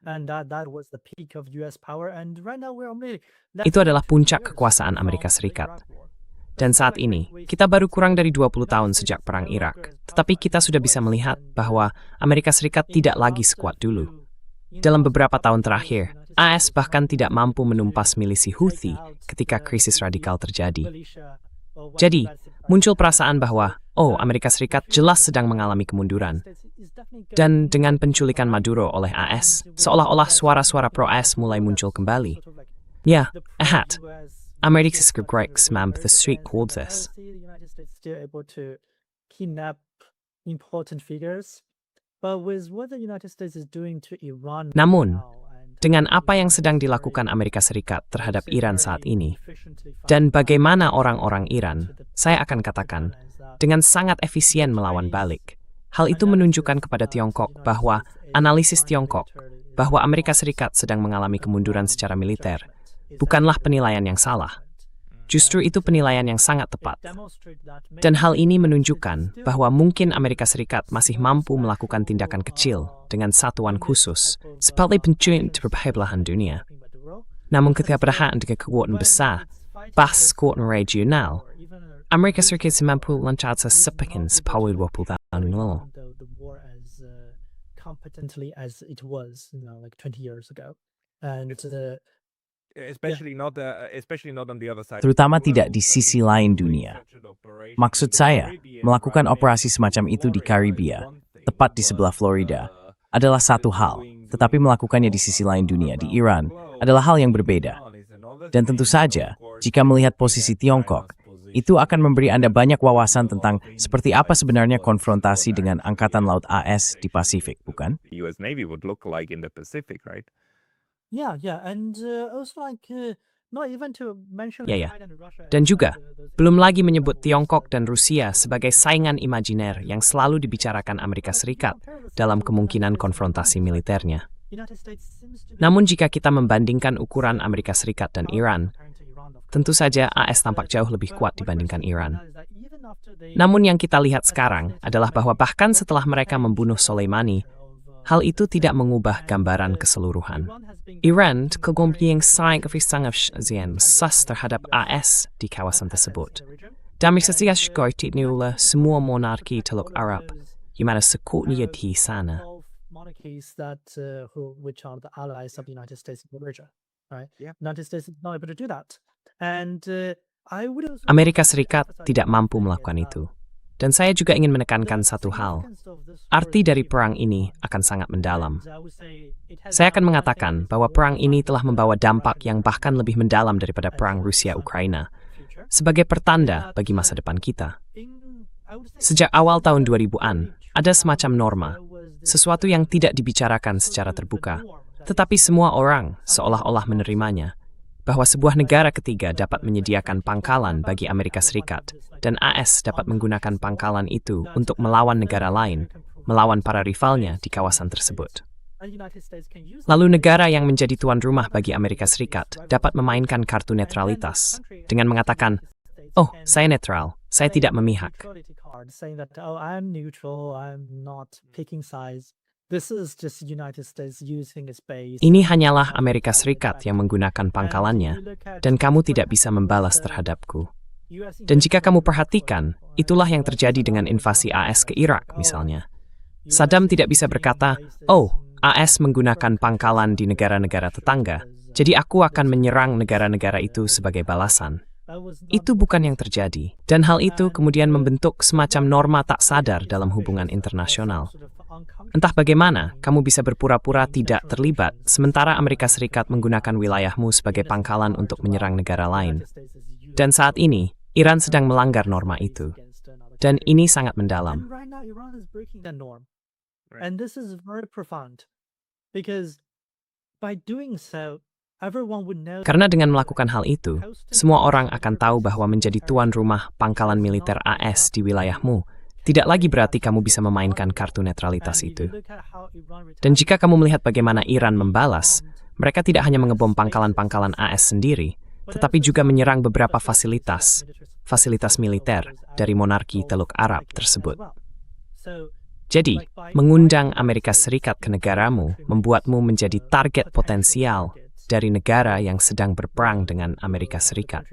and that was the peak of US power, and right now we're only Itu adalah puncak kekuasaan Amerika Serikat. Dan saat ini, kita baru kurang dari 20 tahun sejak Perang Irak, tetapi kita sudah bisa melihat bahwa Amerika Serikat tidak lagi sekuat dulu. Dalam beberapa tahun terakhir, AS bahkan tidak mampu menumpas milisi Houthi ketika krisis radikal terjadi. Jadi, muncul perasaan bahwa, Amerika Serikat jelas sedang mengalami kemunduran. Dan dengan penculikan Maduro oleh AS, seolah-olah suara-suara pro-AS mulai muncul kembali. Ya, Amerika Serikat mampu the street called this. still able to kidnap important figures, but with what the United States is doing to Iran Namun, now, and dengan apa yang sedang dilakukan Amerika Serikat terhadap Iran saat ini, dan bagaimana orang-orang Iran, saya akan katakan, dengan sangat efisien melawan balik. Hal itu menunjukkan kepada Tiongkok bahwa analisis Tiongkok, bahwa Amerika Serikat sedang mengalami kemunduran secara militer, bukanlah penilaian yang salah. Justru itu penilaian yang sangat tepat. Dan hal ini menunjukkan bahwa mungkin Amerika Serikat masih mampu melakukan tindakan kecil dengan satuan khusus, seperti pencurian terbelahan dunia. Namun ketika berhadapan dengan kekuatan besar, bahkan kekuatan regional, Amerika Serikat mampu melancarkan sepekan 10-20 tahun lalu. competently as it was, like 20 years ago. And Especially not on the other side. terutama tidak di sisi lain dunia. Maksud saya, melakukan operasi semacam itu di Karibia, tepat di sebelah Florida, adalah satu hal, tetapi melakukannya di sisi lain dunia, di Iran, adalah hal yang berbeda. Dan tentu saja, jika melihat posisi Tiongkok, itu akan memberi Anda banyak wawasan tentang seperti apa sebenarnya konfrontasi dengan Angkatan Laut AS di Pasifik, bukan? The US Navy would look like in the Pacific, right? yeah, and also like not even to mention Ya. China and Russia. Dan juga, belum lagi menyebut Tiongkok dan Rusia sebagai saingan imajiner yang selalu dibicarakan Amerika Serikat dalam kemungkinan konfrontasi militernya. United States seems to be Namun jika kita membandingkan ukuran Amerika Serikat dan Iran, tentu saja AS tampak jauh lebih kuat dibandingkan Iran. Namun yang kita lihat sekarang adalah bahwa bahkan setelah mereka membunuh Soleimani, hal itu tidak mengubah gambaran keseluruhan. Iran kegompiang sangat sangat sas terhadap AS di kawasan tersebut. Dan misalnya seperti inilah semua monarki Teluk Arab, di mana sekutunya di sana. monarchies that which are the allies of the United States in the region, right? Yeah. United States is not able to do that, and I would also Amerika Serikat tidak mampu melakukan itu. Dan saya juga ingin menekankan satu hal. Arti dari perang ini akan sangat mendalam. Saya akan mengatakan bahwa perang ini telah membawa dampak yang bahkan lebih mendalam daripada perang Rusia-Ukraina, sebagai pertanda bagi masa depan kita. Sejak awal tahun 2000-an, ada semacam norma, sesuatu yang tidak dibicarakan secara terbuka, tetapi semua orang seolah-olah menerimanya, bahwa sebuah negara ketiga dapat menyediakan pangkalan bagi Amerika Serikat, dan AS dapat menggunakan pangkalan itu untuk melawan negara lain, melawan para rivalnya di kawasan tersebut. Lalu negara yang menjadi tuan rumah bagi Amerika Serikat dapat memainkan kartu netralitas dengan mengatakan, saya netral, saya tidak memihak. saying that I'm neutral, I'm not picking sides. This is just United States using its base. Ini hanyalah Amerika Serikat yang menggunakan pangkalannya, dan kamu tidak bisa membalas terhadapku. Dan jika kamu perhatikan, itulah yang terjadi dengan invasi AS ke Irak misalnya. Saddam tidak bisa berkata, "Oh, AS menggunakan pangkalan di negara-negara tetangga, jadi aku akan menyerang negara-negara itu sebagai balasan." Itu bukan yang terjadi, dan hal itu kemudian membentuk semacam norma tak sadar dalam hubungan internasional. Entah bagaimana, kamu bisa berpura-pura tidak terlibat, sementara Amerika Serikat menggunakan wilayahmu sebagai pangkalan untuk menyerang negara lain. Dan saat ini, Iran sedang melanggar norma itu. Dan ini sangat mendalam. And this is very profound because by doing so, everyone would know. Karena dengan melakukan hal itu, semua orang akan tahu bahwa menjadi tuan rumah pangkalan militer AS di wilayahmu tidak lagi berarti kamu bisa memainkan kartu netralitas itu. Dan jika kamu melihat bagaimana Iran membalas, mereka tidak hanya mengebom pangkalan-pangkalan AS sendiri, tetapi juga menyerang beberapa fasilitas militer dari monarki Teluk Arab tersebut. Jadi, mengundang Amerika Serikat ke negaramu membuatmu menjadi target potensial dari negara yang sedang berperang dengan Amerika Serikat.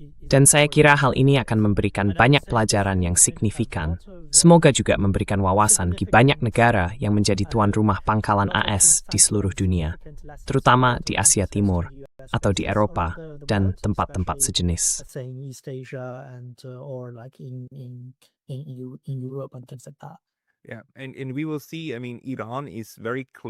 Dan saya kira hal ini akan memberikan banyak pelajaran yang signifikan. Semoga juga memberikan wawasan bagi banyak negara yang menjadi tuan rumah pangkalan AS di seluruh dunia, terutama di Asia Timur atau di Eropa dan tempat-tempat sejenis.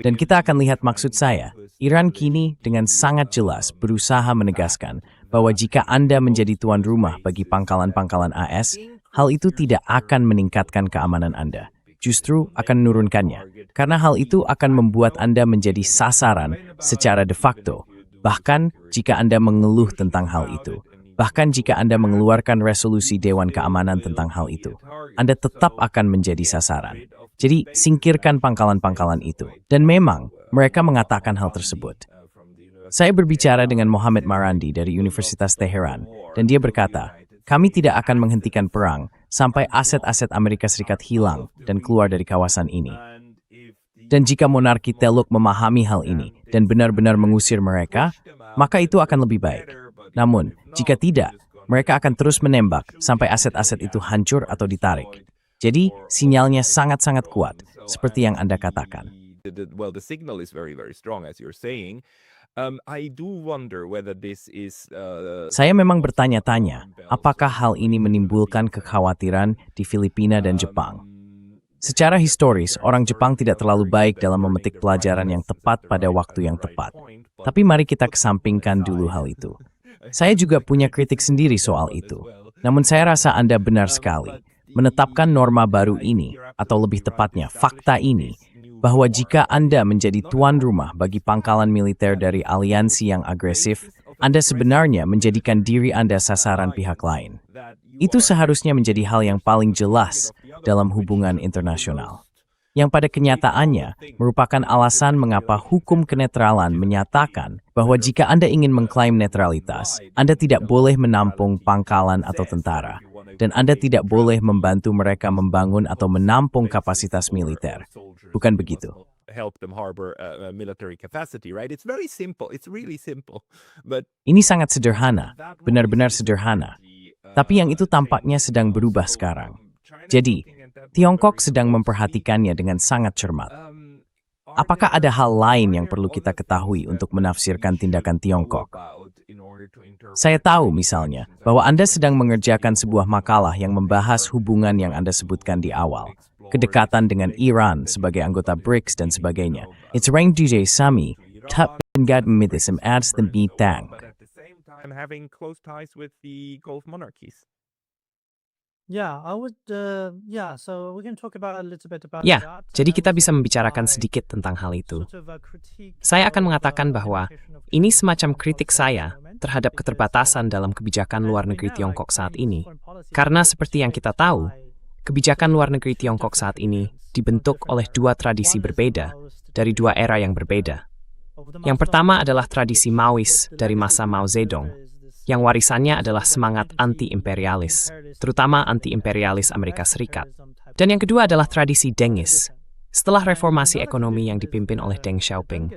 Dan kita akan lihat maksud saya, Iran kini dengan sangat jelas berusaha menegaskan bahwa jika Anda menjadi tuan rumah bagi pangkalan-pangkalan AS, hal itu tidak akan meningkatkan keamanan Anda. Justru akan menurunkannya, karena hal itu akan membuat Anda menjadi sasaran secara de facto, bahkan jika Anda mengeluh tentang hal itu. Bahkan jika Anda mengeluarkan resolusi Dewan Keamanan tentang hal itu, Anda tetap akan menjadi sasaran. Jadi, singkirkan pangkalan-pangkalan itu. Dan memang, mereka mengatakan hal tersebut. Saya berbicara dengan Mohammed Marandi dari Universitas Teheran, dan dia berkata, kami tidak akan menghentikan perang sampai aset-aset Amerika Serikat hilang dan keluar dari kawasan ini. Dan jika monarki Teluk memahami hal ini dan benar-benar mengusir mereka, maka itu akan lebih baik. Namun, jika tidak, mereka akan terus menembak sampai aset-aset itu hancur atau ditarik. Jadi, sinyalnya sangat-sangat kuat, seperti yang Anda katakan. Saya memang bertanya-tanya, apakah hal ini menimbulkan kekhawatiran di Filipina dan Jepang? Secara historis, orang Jepang tidak terlalu baik dalam memetik pelajaran yang tepat pada waktu yang tepat. Tapi mari kita kesampingkan dulu hal itu. Saya juga punya kritik sendiri soal itu. Namun saya rasa Anda benar sekali. Menetapkan norma baru ini, atau lebih tepatnya fakta ini, bahwa jika Anda menjadi tuan rumah bagi pangkalan militer dari aliansi yang agresif, Anda sebenarnya menjadikan diri Anda sasaran pihak lain. Itu seharusnya menjadi hal yang paling jelas dalam hubungan internasional. Yang pada kenyataannya merupakan alasan mengapa hukum kenetralan menyatakan bahwa jika Anda ingin mengklaim netralitas, Anda tidak boleh menampung pangkalan atau tentara, dan Anda tidak boleh membantu mereka membangun atau menampung kapasitas militer. Bukan begitu? Ini sangat sederhana, benar-benar sederhana. Tapi yang itu tampaknya sedang berubah sekarang. Jadi, Tiongkok sedang memperhatikannya dengan sangat cermat. Apakah ada hal lain yang perlu kita ketahui untuk menafsirkan tindakan Tiongkok? Saya tahu misalnya bahwa Anda sedang mengerjakan sebuah makalah yang membahas hubungan yang Anda sebutkan di awal. Kedekatan dengan Iran sebagai anggota BRICS dan sebagainya. It's Rang DJ Sami, Tap Ngad Mitism adds the Bitang. Ya, jadi kita bisa membicarakan sedikit tentang hal itu. Saya akan mengatakan bahwa ini semacam kritik saya terhadap keterbatasan dalam kebijakan luar negeri Tiongkok saat ini. Karena seperti yang kita tahu, kebijakan luar negeri Tiongkok saat ini dibentuk oleh dua tradisi berbeda dari dua era yang berbeda. Yang pertama adalah tradisi Maois dari masa Mao Zedong, yang warisannya adalah semangat anti-imperialis, terutama anti-imperialis Amerika Serikat. Dan yang kedua adalah tradisi Dengis, setelah reformasi ekonomi yang dipimpin oleh Deng Xiaoping.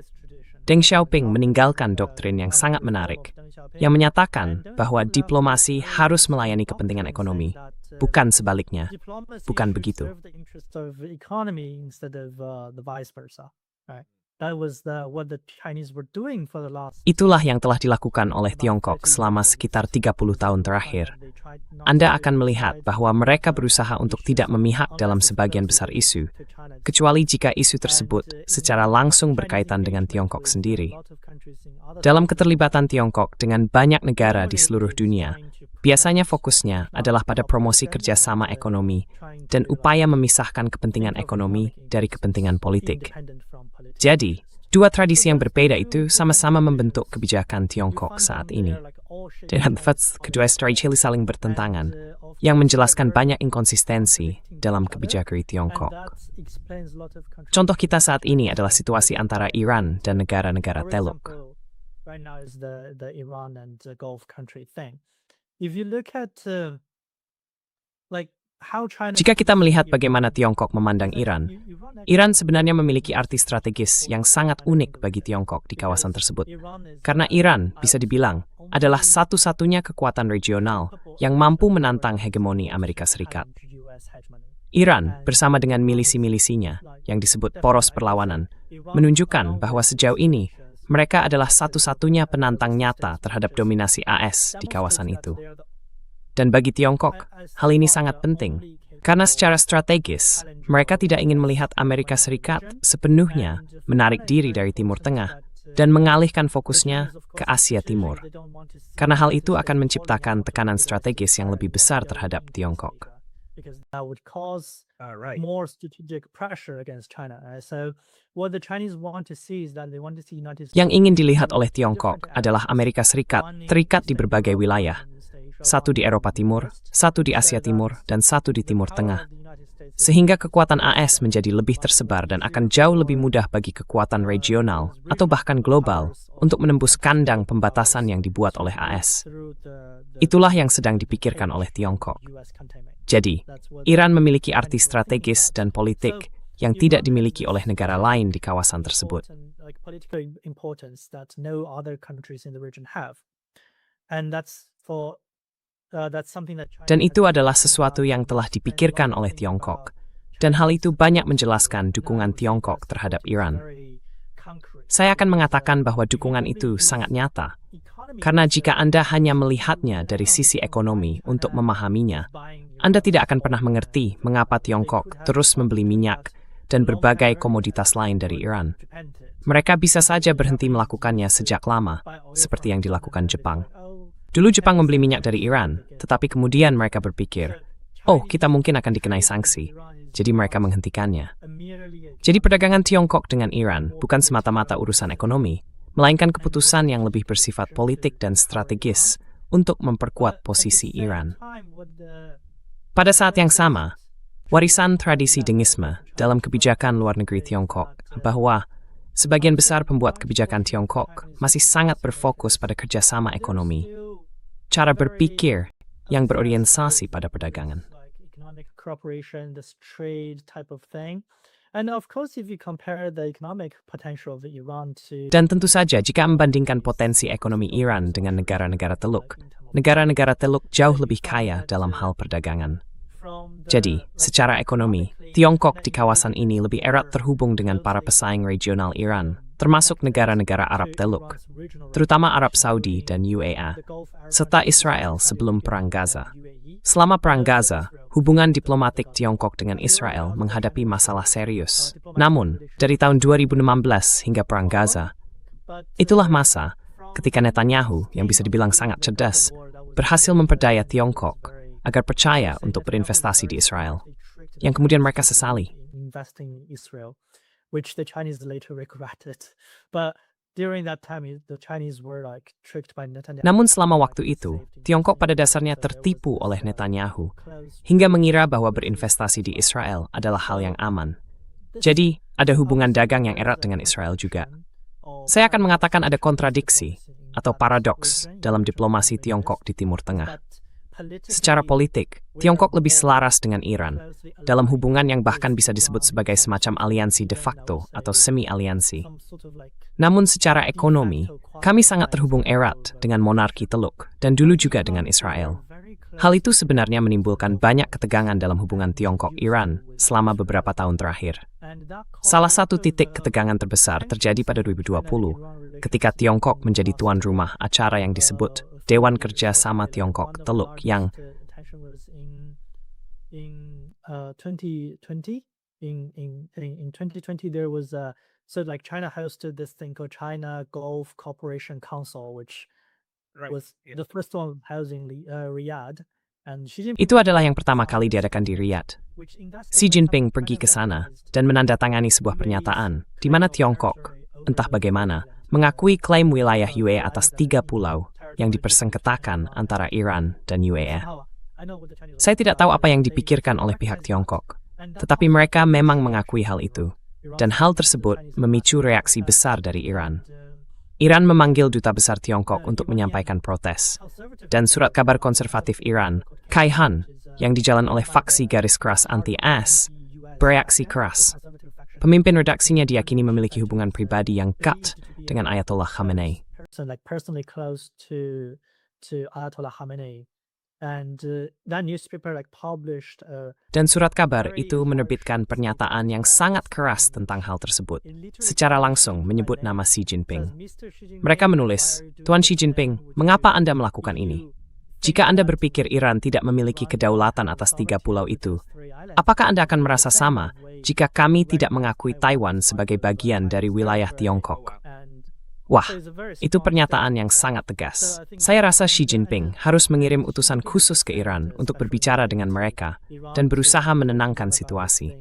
Deng Xiaoping meninggalkan doktrin yang sangat menarik, yang menyatakan bahwa diplomasi harus melayani kepentingan ekonomi, bukan sebaliknya. Bukan begitu. Itulah yang telah dilakukan oleh Tiongkok selama sekitar 30 tahun terakhir. Anda akan melihat bahwa mereka berusaha untuk tidak memihak dalam sebagian besar isu, kecuali jika isu tersebut secara langsung berkaitan dengan Tiongkok sendiri. Dalam keterlibatan Tiongkok dengan banyak negara di seluruh dunia, biasanya fokusnya adalah pada promosi kerjasama ekonomi dan upaya memisahkan kepentingan ekonomi dari kepentingan politik. Jadi, dua tradisi yang berbeda itu sama-sama membentuk kebijakan Tiongkok saat ini. Dan kedua strategi saling bertentangan, yang menjelaskan banyak inkonsistensi dalam kebijakan Tiongkok. Contoh kita saat ini adalah situasi antara Iran dan negara-negara Teluk. Jika kita melihat bagaimana Tiongkok memandang Iran, Iran sebenarnya memiliki arti strategis yang sangat unik bagi Tiongkok di kawasan tersebut. Karena Iran, bisa dibilang, adalah satu-satunya kekuatan regional yang mampu menantang hegemoni Amerika Serikat. Iran, bersama dengan milisi-milisinya, yang disebut poros perlawanan, menunjukkan bahwa sejauh ini, mereka adalah satu-satunya penantang nyata terhadap dominasi AS di kawasan itu. Dan bagi Tiongkok, hal ini sangat penting, karena secara strategis, mereka tidak ingin melihat Amerika Serikat sepenuhnya menarik diri dari Timur Tengah dan mengalihkan fokusnya ke Asia Timur. Karena hal itu akan menciptakan tekanan strategis yang lebih besar terhadap Tiongkok. Yang ingin dilihat oleh Tiongkok adalah Amerika Serikat terikat di berbagai wilayah, satu di Eropa Timur, satu di Asia Timur, dan satu di Timur Tengah. Sehingga kekuatan AS menjadi lebih tersebar dan akan jauh lebih mudah bagi kekuatan regional atau bahkan global untuk menembus kandang pembatasan yang dibuat oleh AS. Itulah yang sedang dipikirkan oleh Tiongkok. Jadi, Iran memiliki arti strategis dan politik yang tidak dimiliki oleh negara lain di kawasan tersebut. Dan itu adalah sesuatu yang telah dipikirkan oleh Tiongkok. Dan hal itu banyak menjelaskan dukungan Tiongkok terhadap Iran. Saya akan mengatakan bahwa dukungan itu sangat nyata. Karena jika Anda hanya melihatnya dari sisi ekonomi untuk memahaminya, Anda tidak akan pernah mengerti mengapa Tiongkok terus membeli minyak dan berbagai komoditas lain dari Iran. Mereka bisa saja berhenti melakukannya sejak lama, seperti yang dilakukan Jepang. Dulu Jepang membeli minyak dari Iran, tetapi kemudian mereka berpikir, oh, kita mungkin akan dikenai sanksi, jadi mereka menghentikannya. Jadi perdagangan Tiongkok dengan Iran bukan semata-mata urusan ekonomi, melainkan keputusan yang lebih bersifat politik dan strategis untuk memperkuat posisi Iran. Pada saat yang sama, warisan tradisi Dengisme dalam kebijakan luar negeri Tiongkok bahwa sebagian besar pembuat kebijakan Tiongkok masih sangat berfokus pada kerjasama ekonomi, cara berpikir yang berorientasi pada perdagangan. Dan tentu saja jika membandingkan potensi ekonomi Iran dengan negara-negara Teluk, negara-negara Teluk jauh lebih kaya dalam hal perdagangan. Jadi, secara ekonomi, Tiongkok di kawasan ini lebih erat terhubung dengan para pesaing regional Iran, termasuk negara-negara Arab Teluk, terutama Arab Saudi dan UAE, serta Israel sebelum Perang Gaza. Selama Perang Gaza, hubungan diplomatik Tiongkok dengan Israel menghadapi masalah serius. Namun, dari tahun 2016 hingga Perang Gaza, itulah masa ketika Netanyahu, yang bisa dibilang sangat cerdas, berhasil memperdaya Tiongkok agar percaya untuk berinvestasi di Israel, yang kemudian mereka sesali. Namun selama waktu itu, Tiongkok pada dasarnya tertipu oleh Netanyahu, hingga mengira bahwa berinvestasi di Israel adalah hal yang aman. Jadi, ada hubungan dagang yang erat dengan Israel juga. Saya akan mengatakan ada kontradiksi atau paradoks dalam diplomasi Tiongkok di Timur Tengah. Secara politik, Tiongkok lebih selaras dengan Iran dalam hubungan yang bahkan bisa disebut sebagai semacam aliansi de facto atau semi-aliansi. Namun secara ekonomi, kami sangat terhubung erat dengan monarki Teluk dan dulu juga dengan Israel. Hal itu sebenarnya menimbulkan banyak ketegangan dalam hubungan Tiongkok-Iran selama beberapa tahun terakhir. Salah satu titik ketegangan terbesar terjadi pada 2020 ketika Tiongkok menjadi tuan rumah acara yang disebut Dewan Kerja Sama Tiongkok Teluk yang in 2020 in 2020 there was China hosted this thing called China Gulf Cooperation Council, which was the first one housing Riyadh, and Xi Jinping. Itu adalah yang pertama kali diadakan di Riyadh. Xi Jinping pergi ke sana dan menandatangani sebuah pernyataan di mana Tiongkok, entah bagaimana, mengakui klaim wilayah UAE atas 3 pulau yang dipersengketakan antara Iran dan UAE. Saya tidak tahu apa yang dipikirkan oleh pihak Tiongkok, tetapi mereka memang mengakui hal itu, dan hal tersebut memicu reaksi besar dari Iran. Iran memanggil Duta Besar Tiongkok untuk menyampaikan protes, dan surat kabar konservatif Iran, Kaihan, yang dijalan oleh faksi garis keras anti-AS, bereaksi keras. Pemimpin redaksinya diyakini memiliki hubungan pribadi yang dekat dengan Ayatollah Khamenei. Personally close to Ayatollah Khamenei. And that newspaper published Dan surat kabar itu menerbitkan pernyataan yang sangat keras tentang hal tersebut, secara langsung menyebut nama Xi Jinping. Mereka menulis, Tuan Xi Jinping, mengapa Anda melakukan ini? Jika Anda berpikir Iran tidak memiliki kedaulatan atas 3 pulau itu, apakah Anda akan merasa sama jika kami tidak mengakui Taiwan sebagai bagian dari wilayah Tiongkok? Wah, itu pernyataan yang sangat tegas. Saya rasa Xi Jinping harus mengirim utusan khusus ke Iran untuk berbicara dengan mereka dan berusaha menenangkan situasi.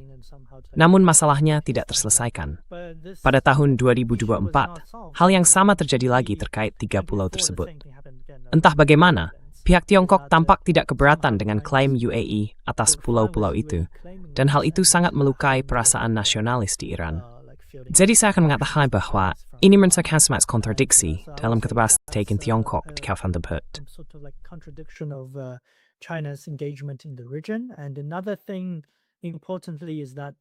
Namun masalahnya tidak terselesaikan. Pada tahun 2024, hal yang sama terjadi lagi terkait 3 pulau tersebut. Entah bagaimana, pihak Tiongkok tampak tidak keberatan dengan klaim UAE atas pulau-pulau itu, dan hal itu sangat melukai perasaan nasionalis di Iran. Jadi saya akan mengatakan bahwa ini merupakan semacam kontradiksi dalam keterlibatan Tiongkok di kawasan tersebut. Contradiction of China's engagement in the region, and another thing importantly is that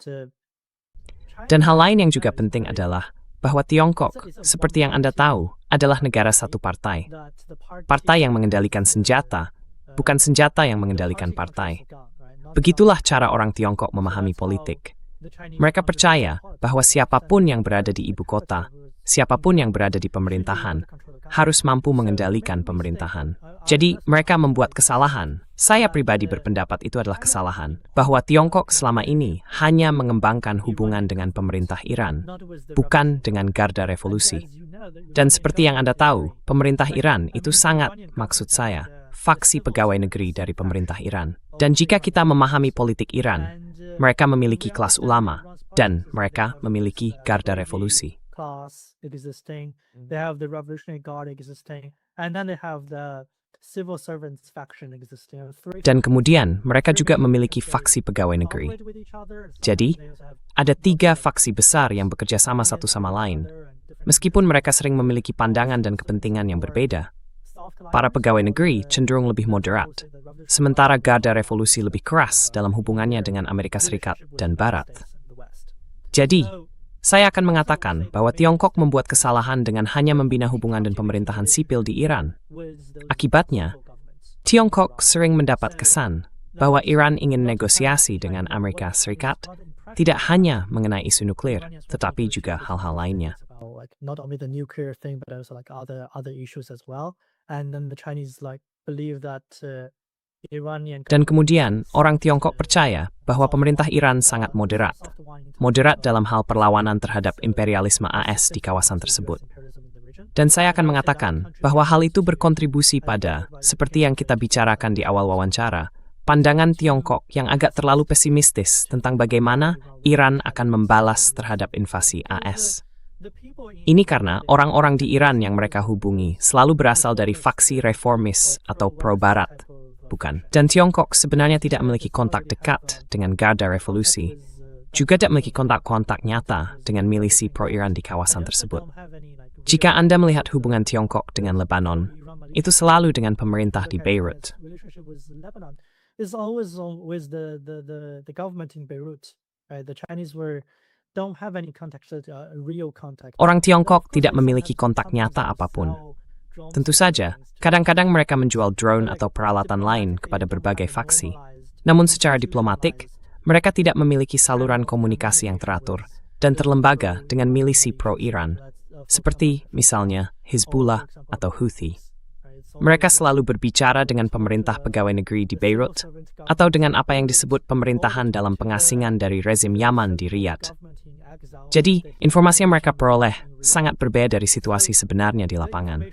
Dan hal lain yang juga penting adalah bahwa Tiongkok, seperti yang Anda tahu, adalah negara satu partai. Partai yang mengendalikan senjata, bukan senjata yang mengendalikan partai. Begitulah cara orang Tiongkok memahami politik. Mereka percaya bahwa siapapun yang berada di ibu kota, siapapun yang berada di pemerintahan, harus mampu mengendalikan pemerintahan. Jadi, mereka membuat kesalahan. Saya pribadi berpendapat itu adalah kesalahan, bahwa Tiongkok selama ini hanya mengembangkan hubungan dengan pemerintah Iran, bukan dengan Garda Revolusi. Dan seperti yang Anda tahu, pemerintah Iran itu sangat, maksud saya, faksi pegawai negeri dari pemerintah Iran. Dan jika kita memahami politik Iran, mereka memiliki kelas ulama, dan mereka memiliki Garda Revolusi. Dan kemudian mereka juga memiliki faksi pegawai negeri. Jadi, ada 3 faksi besar yang bekerja sama satu sama lain. Meskipun mereka sering memiliki pandangan dan kepentingan yang berbeda, para pegawai negeri cenderung lebih moderat, sementara Garda Revolusi lebih keras dalam hubungannya dengan Amerika Serikat dan Barat. Jadi, saya akan mengatakan bahwa Tiongkok membuat kesalahan dengan hanya membina hubungan dan pemerintahan sipil di Iran. Akibatnya, Tiongkok sering mendapat kesan bahwa Iran ingin negosiasi dengan Amerika Serikat, tidak hanya mengenai isu nuklir, tetapi juga hal-hal lainnya. Not only the nuclear thing, but also other issues as well. And then the Chinese believe that Iranian. Dan kemudian orang Tiongkok percaya bahwa pemerintah Iran sangat moderat. Moderat dalam hal perlawanan terhadap imperialisme AS di kawasan tersebut. Dan saya akan mengatakan bahwa hal itu berkontribusi pada, seperti yang kita bicarakan di awal wawancara, pandangan Tiongkok yang agak terlalu pesimistis tentang bagaimana Iran akan membalas terhadap invasi AS. Ini karena orang-orang di Iran yang mereka hubungi selalu berasal dari faksi reformis atau pro-barat, bukan? Dan Tiongkok sebenarnya tidak memiliki kontak dekat dengan Garda Revolusi. juga tidak memiliki kontak-kontak nyata dengan milisi pro-Iran di kawasan tersebut. Jika Anda melihat hubungan Tiongkok dengan Lebanon, itu selalu dengan pemerintah di Beirut. It's always with the government in Beirut. Right? The Chinese don't have any contact, real contact. Orang Tiongkok tidak memiliki kontak nyata apapun. Tentu saja, kadang-kadang mereka menjual drone atau peralatan lain kepada berbagai faksi. Namun secara diplomatik, mereka tidak memiliki saluran komunikasi yang teratur dan terlembaga dengan milisi pro-Iran, seperti misalnya Hizbullah atau Houthi. Mereka selalu berbicara dengan pemerintah pegawai negeri di Beirut atau dengan apa yang disebut pemerintahan dalam pengasingan dari rezim Yaman di Riyadh. Jadi, informasi yang mereka peroleh sangat berbeda dari situasi sebenarnya di lapangan.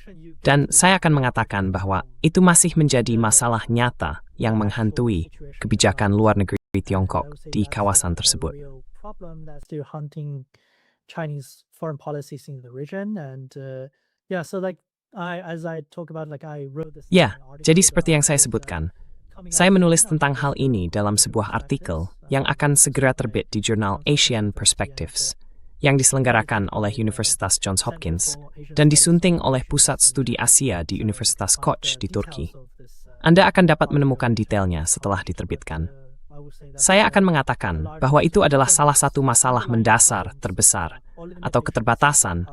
Dan saya akan mengatakan bahwa itu masih menjadi masalah nyata yang menghantui kebijakan luar negeri Tiongkok di kawasan tersebut. Ya, jadi seperti yang saya sebutkan, saya menulis tentang hal ini dalam sebuah artikel yang akan segera terbit di jurnal Asian Perspectives, yang diselenggarakan oleh Universitas Johns Hopkins dan disunting oleh Pusat Studi Asia di Universitas Koç di Turki. Anda akan dapat menemukan detailnya setelah diterbitkan. Saya akan mengatakan bahwa itu adalah salah satu masalah mendasar terbesar atau keterbatasan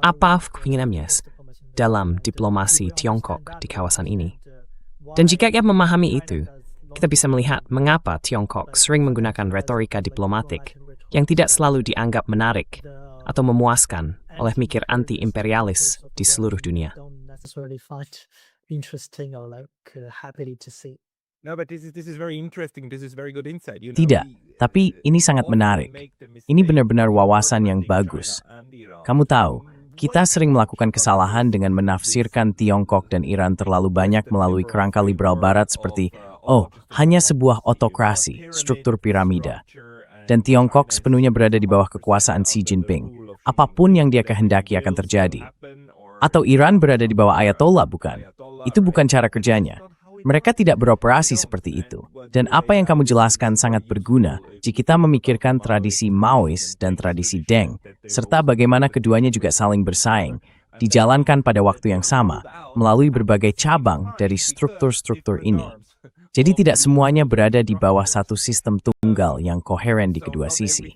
dalam diplomasi Tiongkok di kawasan ini. Dan jika kita memahami itu, kita bisa melihat mengapa Tiongkok sering menggunakan retorika diplomatik yang tidak selalu dianggap menarik atau memuaskan oleh mikir anti-imperialis di seluruh dunia. Tidak, tapi ini sangat menarik. Ini benar-benar wawasan yang bagus. Kamu tahu, kita sering melakukan kesalahan dengan menafsirkan Tiongkok dan Iran terlalu banyak melalui kerangka liberal barat seperti, hanya sebuah otokrasi, struktur piramida. Dan Tiongkok sepenuhnya berada di bawah kekuasaan Xi Jinping. Apapun yang dia kehendaki akan terjadi. Atau Iran berada di bawah Ayatollah, bukan? Itu bukan cara kerjanya. Mereka tidak beroperasi seperti itu. Dan apa yang kamu jelaskan sangat berguna jika kita memikirkan tradisi Maois dan tradisi Deng, serta bagaimana keduanya juga saling bersaing, dijalankan pada waktu yang sama, melalui berbagai cabang dari struktur-struktur ini. Jadi tidak semuanya berada di bawah satu sistem tunggal yang koheren di kedua sisi.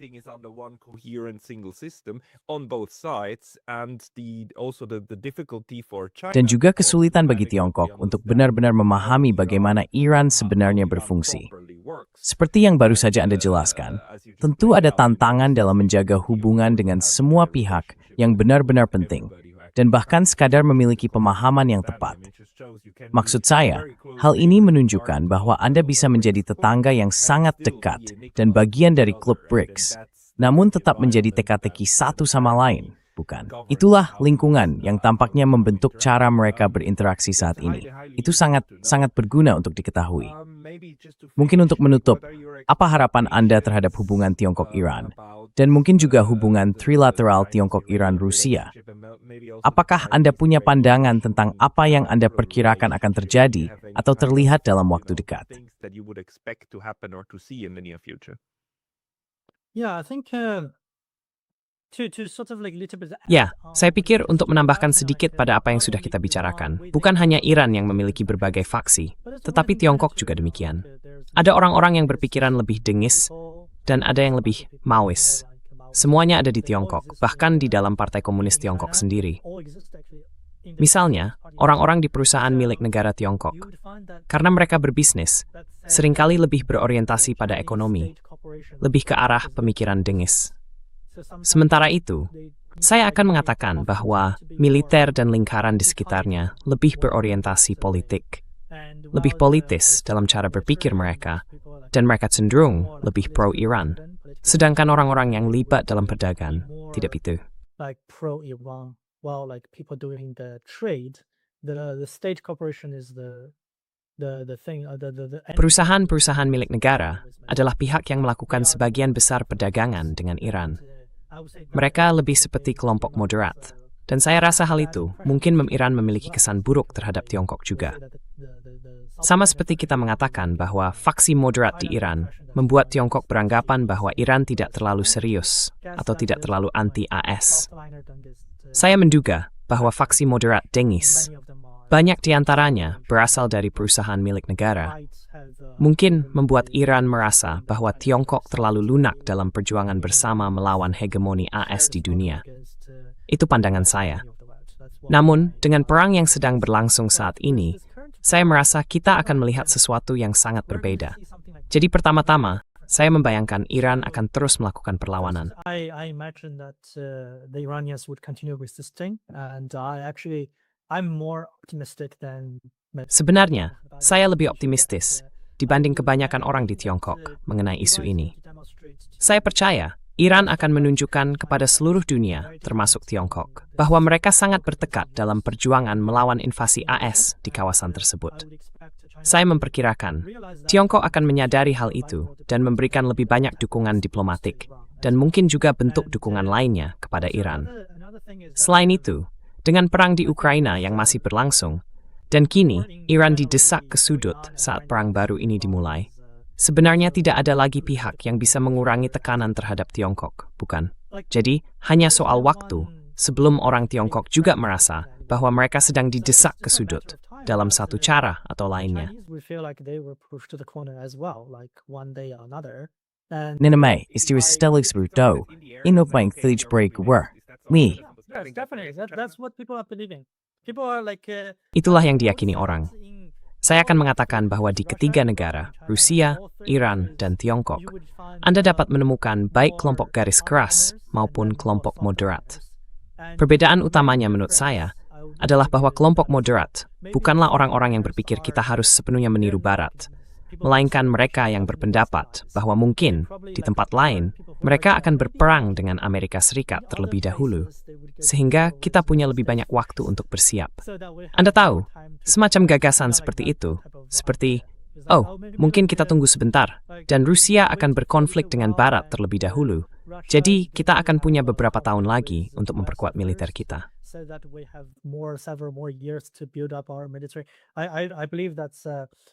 Dan juga kesulitan bagi Tiongkok untuk benar-benar memahami bagaimana Iran sebenarnya berfungsi. Seperti yang baru saja Anda jelaskan, tentu ada tantangan dalam menjaga hubungan dengan semua pihak yang benar-benar penting, dan bahkan sekadar memiliki pemahaman yang tepat. Maksud saya, hal ini menunjukkan bahwa Anda bisa menjadi tetangga yang sangat dekat dan bagian dari klub BRICS, namun tetap menjadi teka-teki satu sama lain, bukan? Itulah lingkungan yang tampaknya membentuk cara mereka berinteraksi saat ini. Itu sangat berguna untuk diketahui. Mungkin untuk menutup, apa harapan Anda terhadap hubungan Tiongkok-Iran? Dan mungkin juga hubungan trilateral Tiongkok-Iran-Rusia. Apakah Anda punya pandangan tentang apa yang Anda perkirakan akan terjadi atau terlihat dalam waktu dekat? Ya, saya pikir untuk menambahkan sedikit pada apa yang sudah kita bicarakan, bukan hanya Iran yang memiliki berbagai faksi, tetapi Tiongkok juga demikian. Ada orang-orang yang berpikiran lebih dengis, dan ada yang lebih Maois. Semuanya ada di Tiongkok, bahkan di dalam Partai Komunis Tiongkok sendiri. Misalnya, orang-orang di perusahaan milik negara Tiongkok, karena mereka berbisnis, seringkali lebih berorientasi pada ekonomi, lebih ke arah pemikiran dengis. Sementara itu, saya akan mengatakan bahwa militer dan lingkaran di sekitarnya lebih berorientasi politik, lebih politis dalam cara berpikir mereka, dan mereka cenderung lebih pro-Iran. Sedangkan orang-orang yang libat dalam perdagangan tidak itu. Perusahaan-perusahaan milik negara adalah pihak yang melakukan sebagian besar perdagangan dengan Iran. Mereka lebih seperti kelompok moderat. Dan saya rasa hal itu mungkin Iran memiliki kesan buruk terhadap Tiongkok juga. Sama seperti kita mengatakan bahwa faksi moderat di Iran membuat Tiongkok beranggapan bahwa Iran tidak terlalu serius atau tidak terlalu anti-AS. Saya menduga bahwa faksi moderat Dengis, banyak di antaranya berasal dari perusahaan milik negara, mungkin membuat Iran merasa bahwa Tiongkok terlalu lunak dalam perjuangan bersama melawan hegemoni AS di dunia. Itu pandangan saya. Namun, dengan perang yang sedang berlangsung saat ini, saya merasa kita akan melihat sesuatu yang sangat berbeda. Jadi pertama-tama, saya membayangkan Iran akan terus melakukan perlawanan. I imagine that the Iranians would continue resisting, and I'm more optimistic than. Sebenarnya, saya lebih optimistis dibanding kebanyakan orang di Tiongkok mengenai isu ini. Saya percaya Iran akan menunjukkan kepada seluruh dunia, termasuk Tiongkok, bahwa mereka sangat bertekad dalam perjuangan melawan invasi AS di kawasan tersebut. Saya memperkirakan Tiongkok akan menyadari hal itu dan memberikan lebih banyak dukungan diplomatik dan mungkin juga bentuk dukungan lainnya kepada Iran. Selain itu, dengan perang di Ukraina yang masih berlangsung, dan kini Iran didesak ke sudut saat perang baru ini dimulai, sebenarnya tidak ada lagi pihak yang bisa mengurangi tekanan terhadap Tiongkok, bukan? Jadi, hanya soal waktu sebelum orang Tiongkok juga merasa bahwa mereka sedang didesak ke sudut dalam satu cara atau lainnya. Ninamay, istiwa Stelix Bruto, inopang Thij Break Wer, Mi. That's what people are believing. People are like. Itulah yang diyakini orang. Saya akan mengatakan bahwa di ketiga negara, Rusia, Iran, dan Tiongkok, Anda dapat menemukan baik kelompok garis keras maupun kelompok moderat. Perbedaan utamanya menurut saya adalah bahwa kelompok moderat bukanlah orang-orang yang berpikir kita harus sepenuhnya meniru Barat, melainkan mereka yang berpendapat bahwa mungkin di tempat lain mereka akan berperang dengan Amerika Serikat terlebih dahulu, sehingga kita punya lebih banyak waktu untuk bersiap. Anda tahu, semacam gagasan seperti itu, seperti, mungkin kita tunggu sebentar, dan Rusia akan berkonflik dengan Barat terlebih dahulu, jadi kita akan punya beberapa tahun lagi untuk memperkuat militer kita. So that we have several more years to build up our military. I believe that's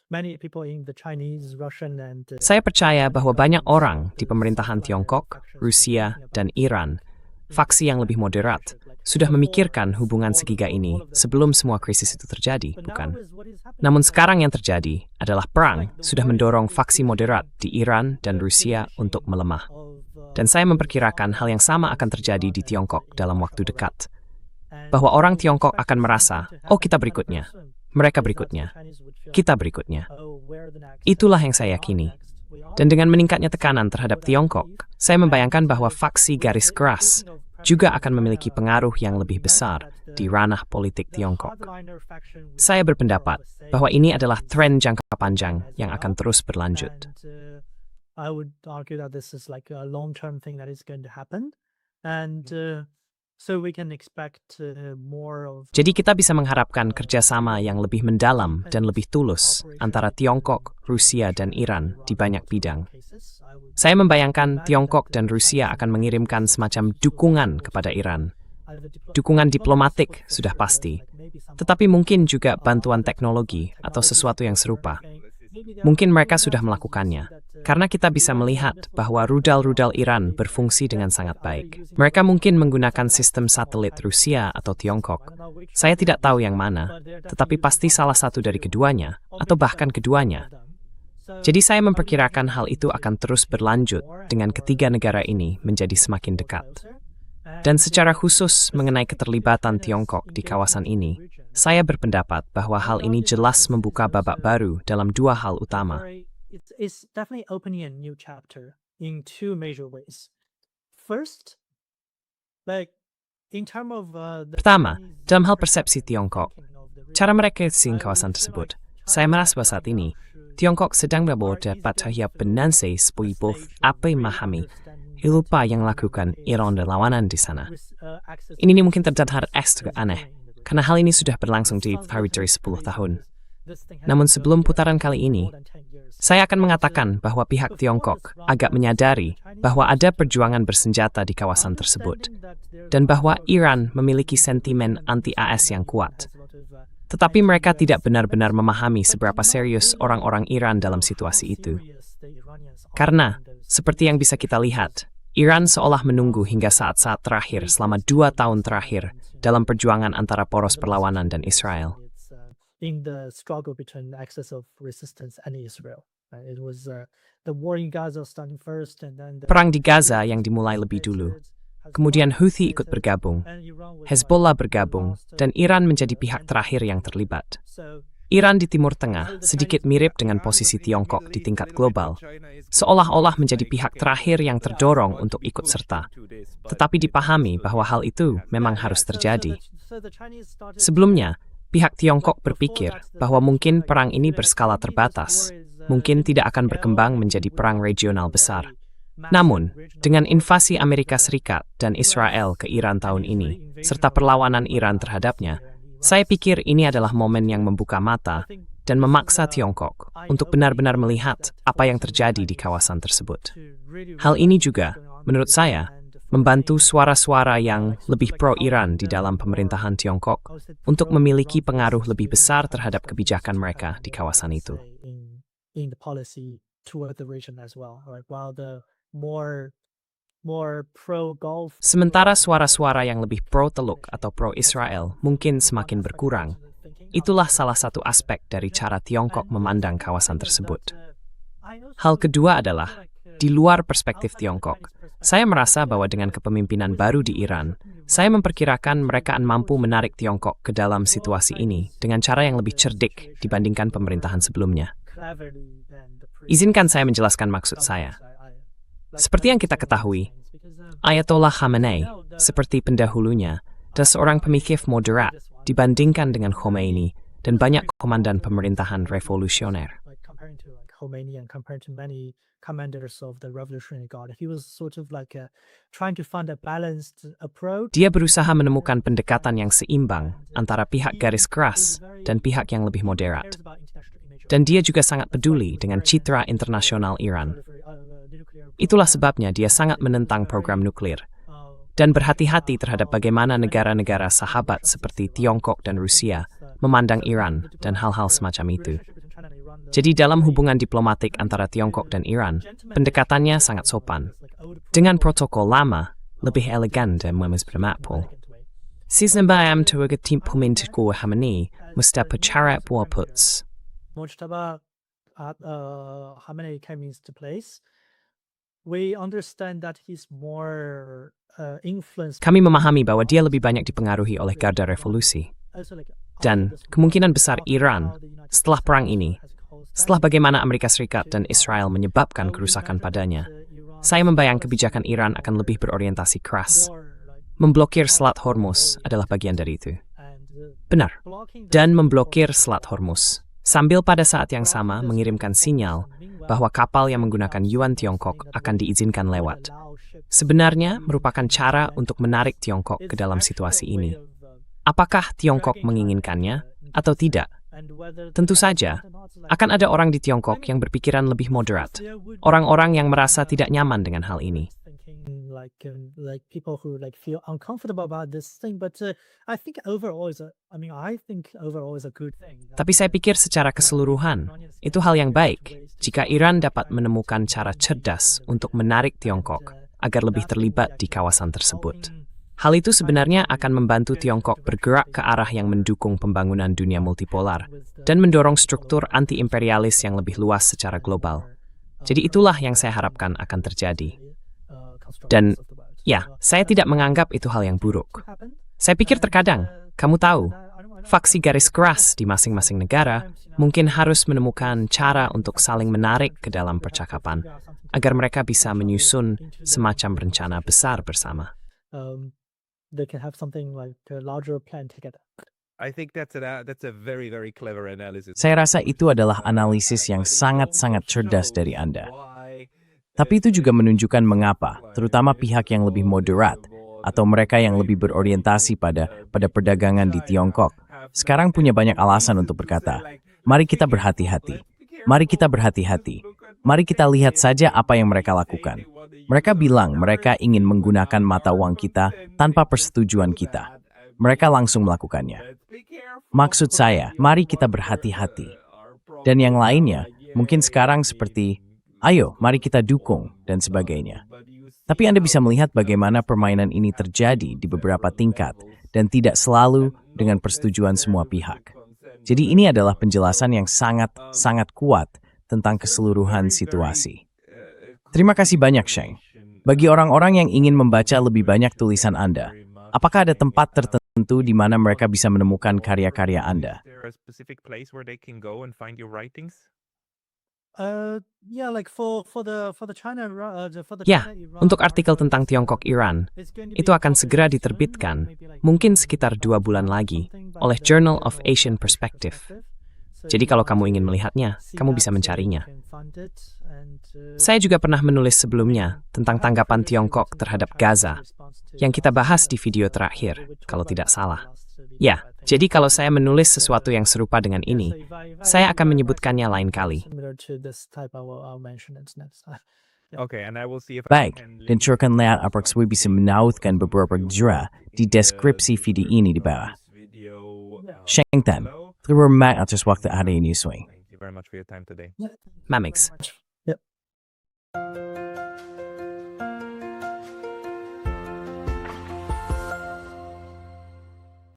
many people in the Chinese, Russian, and. Saya percaya bahwa banyak orang di pemerintahan Tiongkok, Rusia, dan Iran, faksi yang lebih moderat, sudah memikirkan hubungan segiga ini sebelum semua krisis itu terjadi, bukan? Namun sekarang yang terjadi adalah perang sudah mendorong faksi moderat di Iran dan Rusia untuk melemah. Dan saya memperkirakan hal yang sama akan terjadi di Tiongkok dalam waktu dekat. Bahwa orang Tiongkok akan merasa, kita berikutnya, mereka berikutnya, kita berikutnya. Itulah yang saya yakini. Dan dengan meningkatnya tekanan terhadap Tiongkok, saya membayangkan bahwa faksi garis keras juga akan memiliki pengaruh yang lebih besar di ranah politik Tiongkok. Saya berpendapat bahwa ini adalah tren jangka panjang yang akan terus berlanjut. I would argue that this is like a long-term thing that is going to happen, and so we can expect more of. Jadi kita bisa mengharapkan kerjasama yang lebih mendalam dan lebih tulus antara Tiongkok, Rusia, dan Iran di banyak bidang. Saya membayangkan Tiongkok dan Rusia akan mengirimkan semacam dukungan kepada Iran. Dukungan diplomatik sudah pasti, tetapi mungkin juga bantuan teknologi atau sesuatu yang serupa. Mungkin mereka sudah melakukannya, karena kita bisa melihat bahwa rudal-rudal Iran berfungsi dengan sangat baik. Mereka mungkin menggunakan sistem satelit Rusia atau Tiongkok. Saya tidak tahu yang mana, tetapi pasti salah satu dari keduanya, atau bahkan keduanya. Jadi saya memperkirakan hal itu akan terus berlanjut dengan ketiga negara ini menjadi semakin dekat. Dan secara khusus mengenai keterlibatan Tiongkok di kawasan ini, saya berpendapat bahwa hal ini jelas membuka babak baru dalam dua hal utama. It's definitely opening a new chapter in two major ways. First, like in terms of Pertama, dalam hal persepsi Tiongkok, cara mereka asing kawasan tersebut, saya merasa bahwa saat ini Tiongkok sedang berada pada tahap benanse sebuah apa yang memahami lupa yang lakukan Iran dan lawanan di sana. Ini mungkin terdengar juga aneh, karena hal ini sudah berlangsung di hari dari 10 tahun. Namun sebelum putaran kali ini, saya akan mengatakan bahwa pihak Tiongkok agak menyadari bahwa ada perjuangan bersenjata di kawasan tersebut, dan bahwa Iran memiliki sentimen anti-AS yang kuat. Tetapi mereka tidak benar-benar memahami seberapa serius orang-orang Iran dalam situasi itu. Karena, seperti yang bisa kita lihat, Iran seolah menunggu hingga saat-saat terakhir selama 2 tahun terakhir dalam perjuangan antara poros perlawanan dan Israel. In the struggle between the axis of resistance and Israel. It was the war in Gaza starting first and then Perang di Gaza yang dimulai lebih dulu. Kemudian Houthi ikut bergabung, Hezbollah bergabung, dan Iran menjadi pihak terakhir yang terlibat. Iran di Timur Tengah sedikit mirip dengan posisi Tiongkok di tingkat global, seolah-olah menjadi pihak terakhir yang terdorong untuk ikut serta. Tetapi dipahami bahwa hal itu memang harus terjadi. Sebelumnya, pihak Tiongkok berpikir bahwa mungkin perang ini berskala terbatas, mungkin tidak akan berkembang menjadi perang regional besar. Namun, dengan invasi Amerika Serikat dan Israel ke Iran tahun ini, serta perlawanan Iran terhadapnya, saya pikir ini adalah momen yang membuka mata dan memaksa Tiongkok untuk benar-benar melihat apa yang terjadi di kawasan tersebut. Hal ini juga, menurut saya, membantu suara-suara yang lebih pro-Iran di dalam pemerintahan Tiongkok untuk memiliki pengaruh lebih besar terhadap kebijakan mereka di kawasan itu. Sementara suara-suara yang lebih pro-Teluk atau pro-Israel mungkin semakin berkurang, itulah salah satu aspek dari cara Tiongkok memandang kawasan tersebut. Hal kedua adalah, di luar perspektif Tiongkok, saya merasa bahwa dengan kepemimpinan baru di Iran, saya memperkirakan mereka akan mampu menarik Tiongkok ke dalam situasi ini dengan cara yang lebih cerdik dibandingkan pemerintahan sebelumnya. Izinkan saya menjelaskan maksud saya. Seperti yang kita ketahui, Ayatollah Khamenei, seperti pendahulunya, adalah seorang pemikir moderat dibandingkan dengan Khomeini dan banyak komandan pemerintahan revolusioner. Dia berusaha menemukan pendekatan yang seimbang antara pihak garis keras dan pihak yang lebih moderat. Dan dia juga sangat peduli dengan citra internasional Iran. Itulah sebabnya dia sangat menentang program nuklir dan berhati-hati terhadap bagaimana negara-negara sahabat seperti Tiongkok dan Rusia memandang Iran dan hal-hal semacam itu. Jadi dalam hubungan diplomatik antara Tiongkok dan Iran, pendekatannya sangat sopan. Dengan protokol lama, lebih elegan dan mempermakmul. Siznambayam tuaga timpulmintikku hamani, mustapa charat puaputs. Mujtaba Khamenei came into place. We understand that he's more influenced. Kami memahami bahwa dia lebih banyak dipengaruhi oleh Garda Revolusi. Dan kemungkinan besar Iran, setelah perang ini, setelah bagaimana Amerika Serikat dan Israel menyebabkan kerusakan padanya, saya membayang kebijakan Iran akan lebih berorientasi keras. Memblokir Selat Hormuz adalah bagian dari itu. Benar. Dan memblokir Selat Hormuz, sambil pada saat yang sama mengirimkan sinyal bahwa kapal yang menggunakan yuan Tiongkok akan diizinkan lewat. Sebenarnya merupakan cara untuk menarik Tiongkok ke dalam situasi ini. Apakah Tiongkok menginginkannya atau tidak? Tentu saja, akan ada orang di Tiongkok yang berpikiran lebih moderat. Orang-orang yang merasa tidak nyaman dengan hal ini. Tapi saya pikir secara keseluruhan, itu hal yang baik jika Iran dapat menemukan cara cerdas untuk menarik Tiongkok agar lebih terlibat di kawasan tersebut. Hal itu sebenarnya akan membantu Tiongkok bergerak ke arah yang mendukung pembangunan dunia multipolar dan mendorong struktur anti-imperialis yang lebih luas secara global. Jadi itulah yang saya harapkan akan terjadi. Dan ya, saya tidak menganggap itu hal yang buruk. Saya pikir terkadang, kamu tahu, faksi garis keras di masing-masing negara mungkin harus menemukan cara untuk saling menarik ke dalam percakapan agar mereka bisa menyusun semacam rencana besar bersama. They can have something like a larger plan together. I think that's a very clever analysis. Saya rasa itu adalah analisis yang sangat-sangat cerdas dari Anda. Tapi itu juga menunjukkan mengapa, terutama pihak yang lebih moderat atau mereka yang lebih berorientasi pada perdagangan di Tiongkok, sekarang punya banyak alasan untuk berkata, mari kita berhati-hati. Mari kita berhati-hati. Mari kita lihat saja apa yang mereka lakukan. Mereka bilang mereka ingin menggunakan mata uang kita tanpa persetujuan kita. Mereka langsung melakukannya. Maksud saya, mari kita berhati-hati. Dan yang lainnya, mungkin sekarang seperti, ayo, mari kita dukung, dan sebagainya. Tapi Anda bisa melihat bagaimana permainan ini terjadi di beberapa tingkat dan tidak selalu dengan persetujuan semua pihak. Jadi ini adalah penjelasan yang sangat kuat tentang keseluruhan situasi. Terima kasih banyak, Sheng. Bagi orang-orang yang ingin membaca lebih banyak tulisan Anda, apakah ada tempat tertentu di mana mereka bisa menemukan karya-karya Anda? Yeah, like for the China Ya, untuk artikel tentang Tiongkok Iran, itu akan segera diterbitkan, mungkin sekitar 2 bulan lagi, oleh Journal of Asian Perspective. Jadi kalau kamu ingin melihatnya, kamu bisa mencarinya. Saya juga pernah menulis sebelumnya tentang tanggapan Tiongkok terhadap Gaza, yang kita bahas di video terakhir, kalau tidak salah. Ya, jadi kalau saya menulis sesuatu yang serupa dengan ini, saya akan menyebutkannya lain kali. Baik, dan curahkan lihat apakah saya bisa menautkan beberapa jera di deskripsi video ini di bawah. Sheng Tan, terima kasih atas waktu hari ini, Swing. Mamix.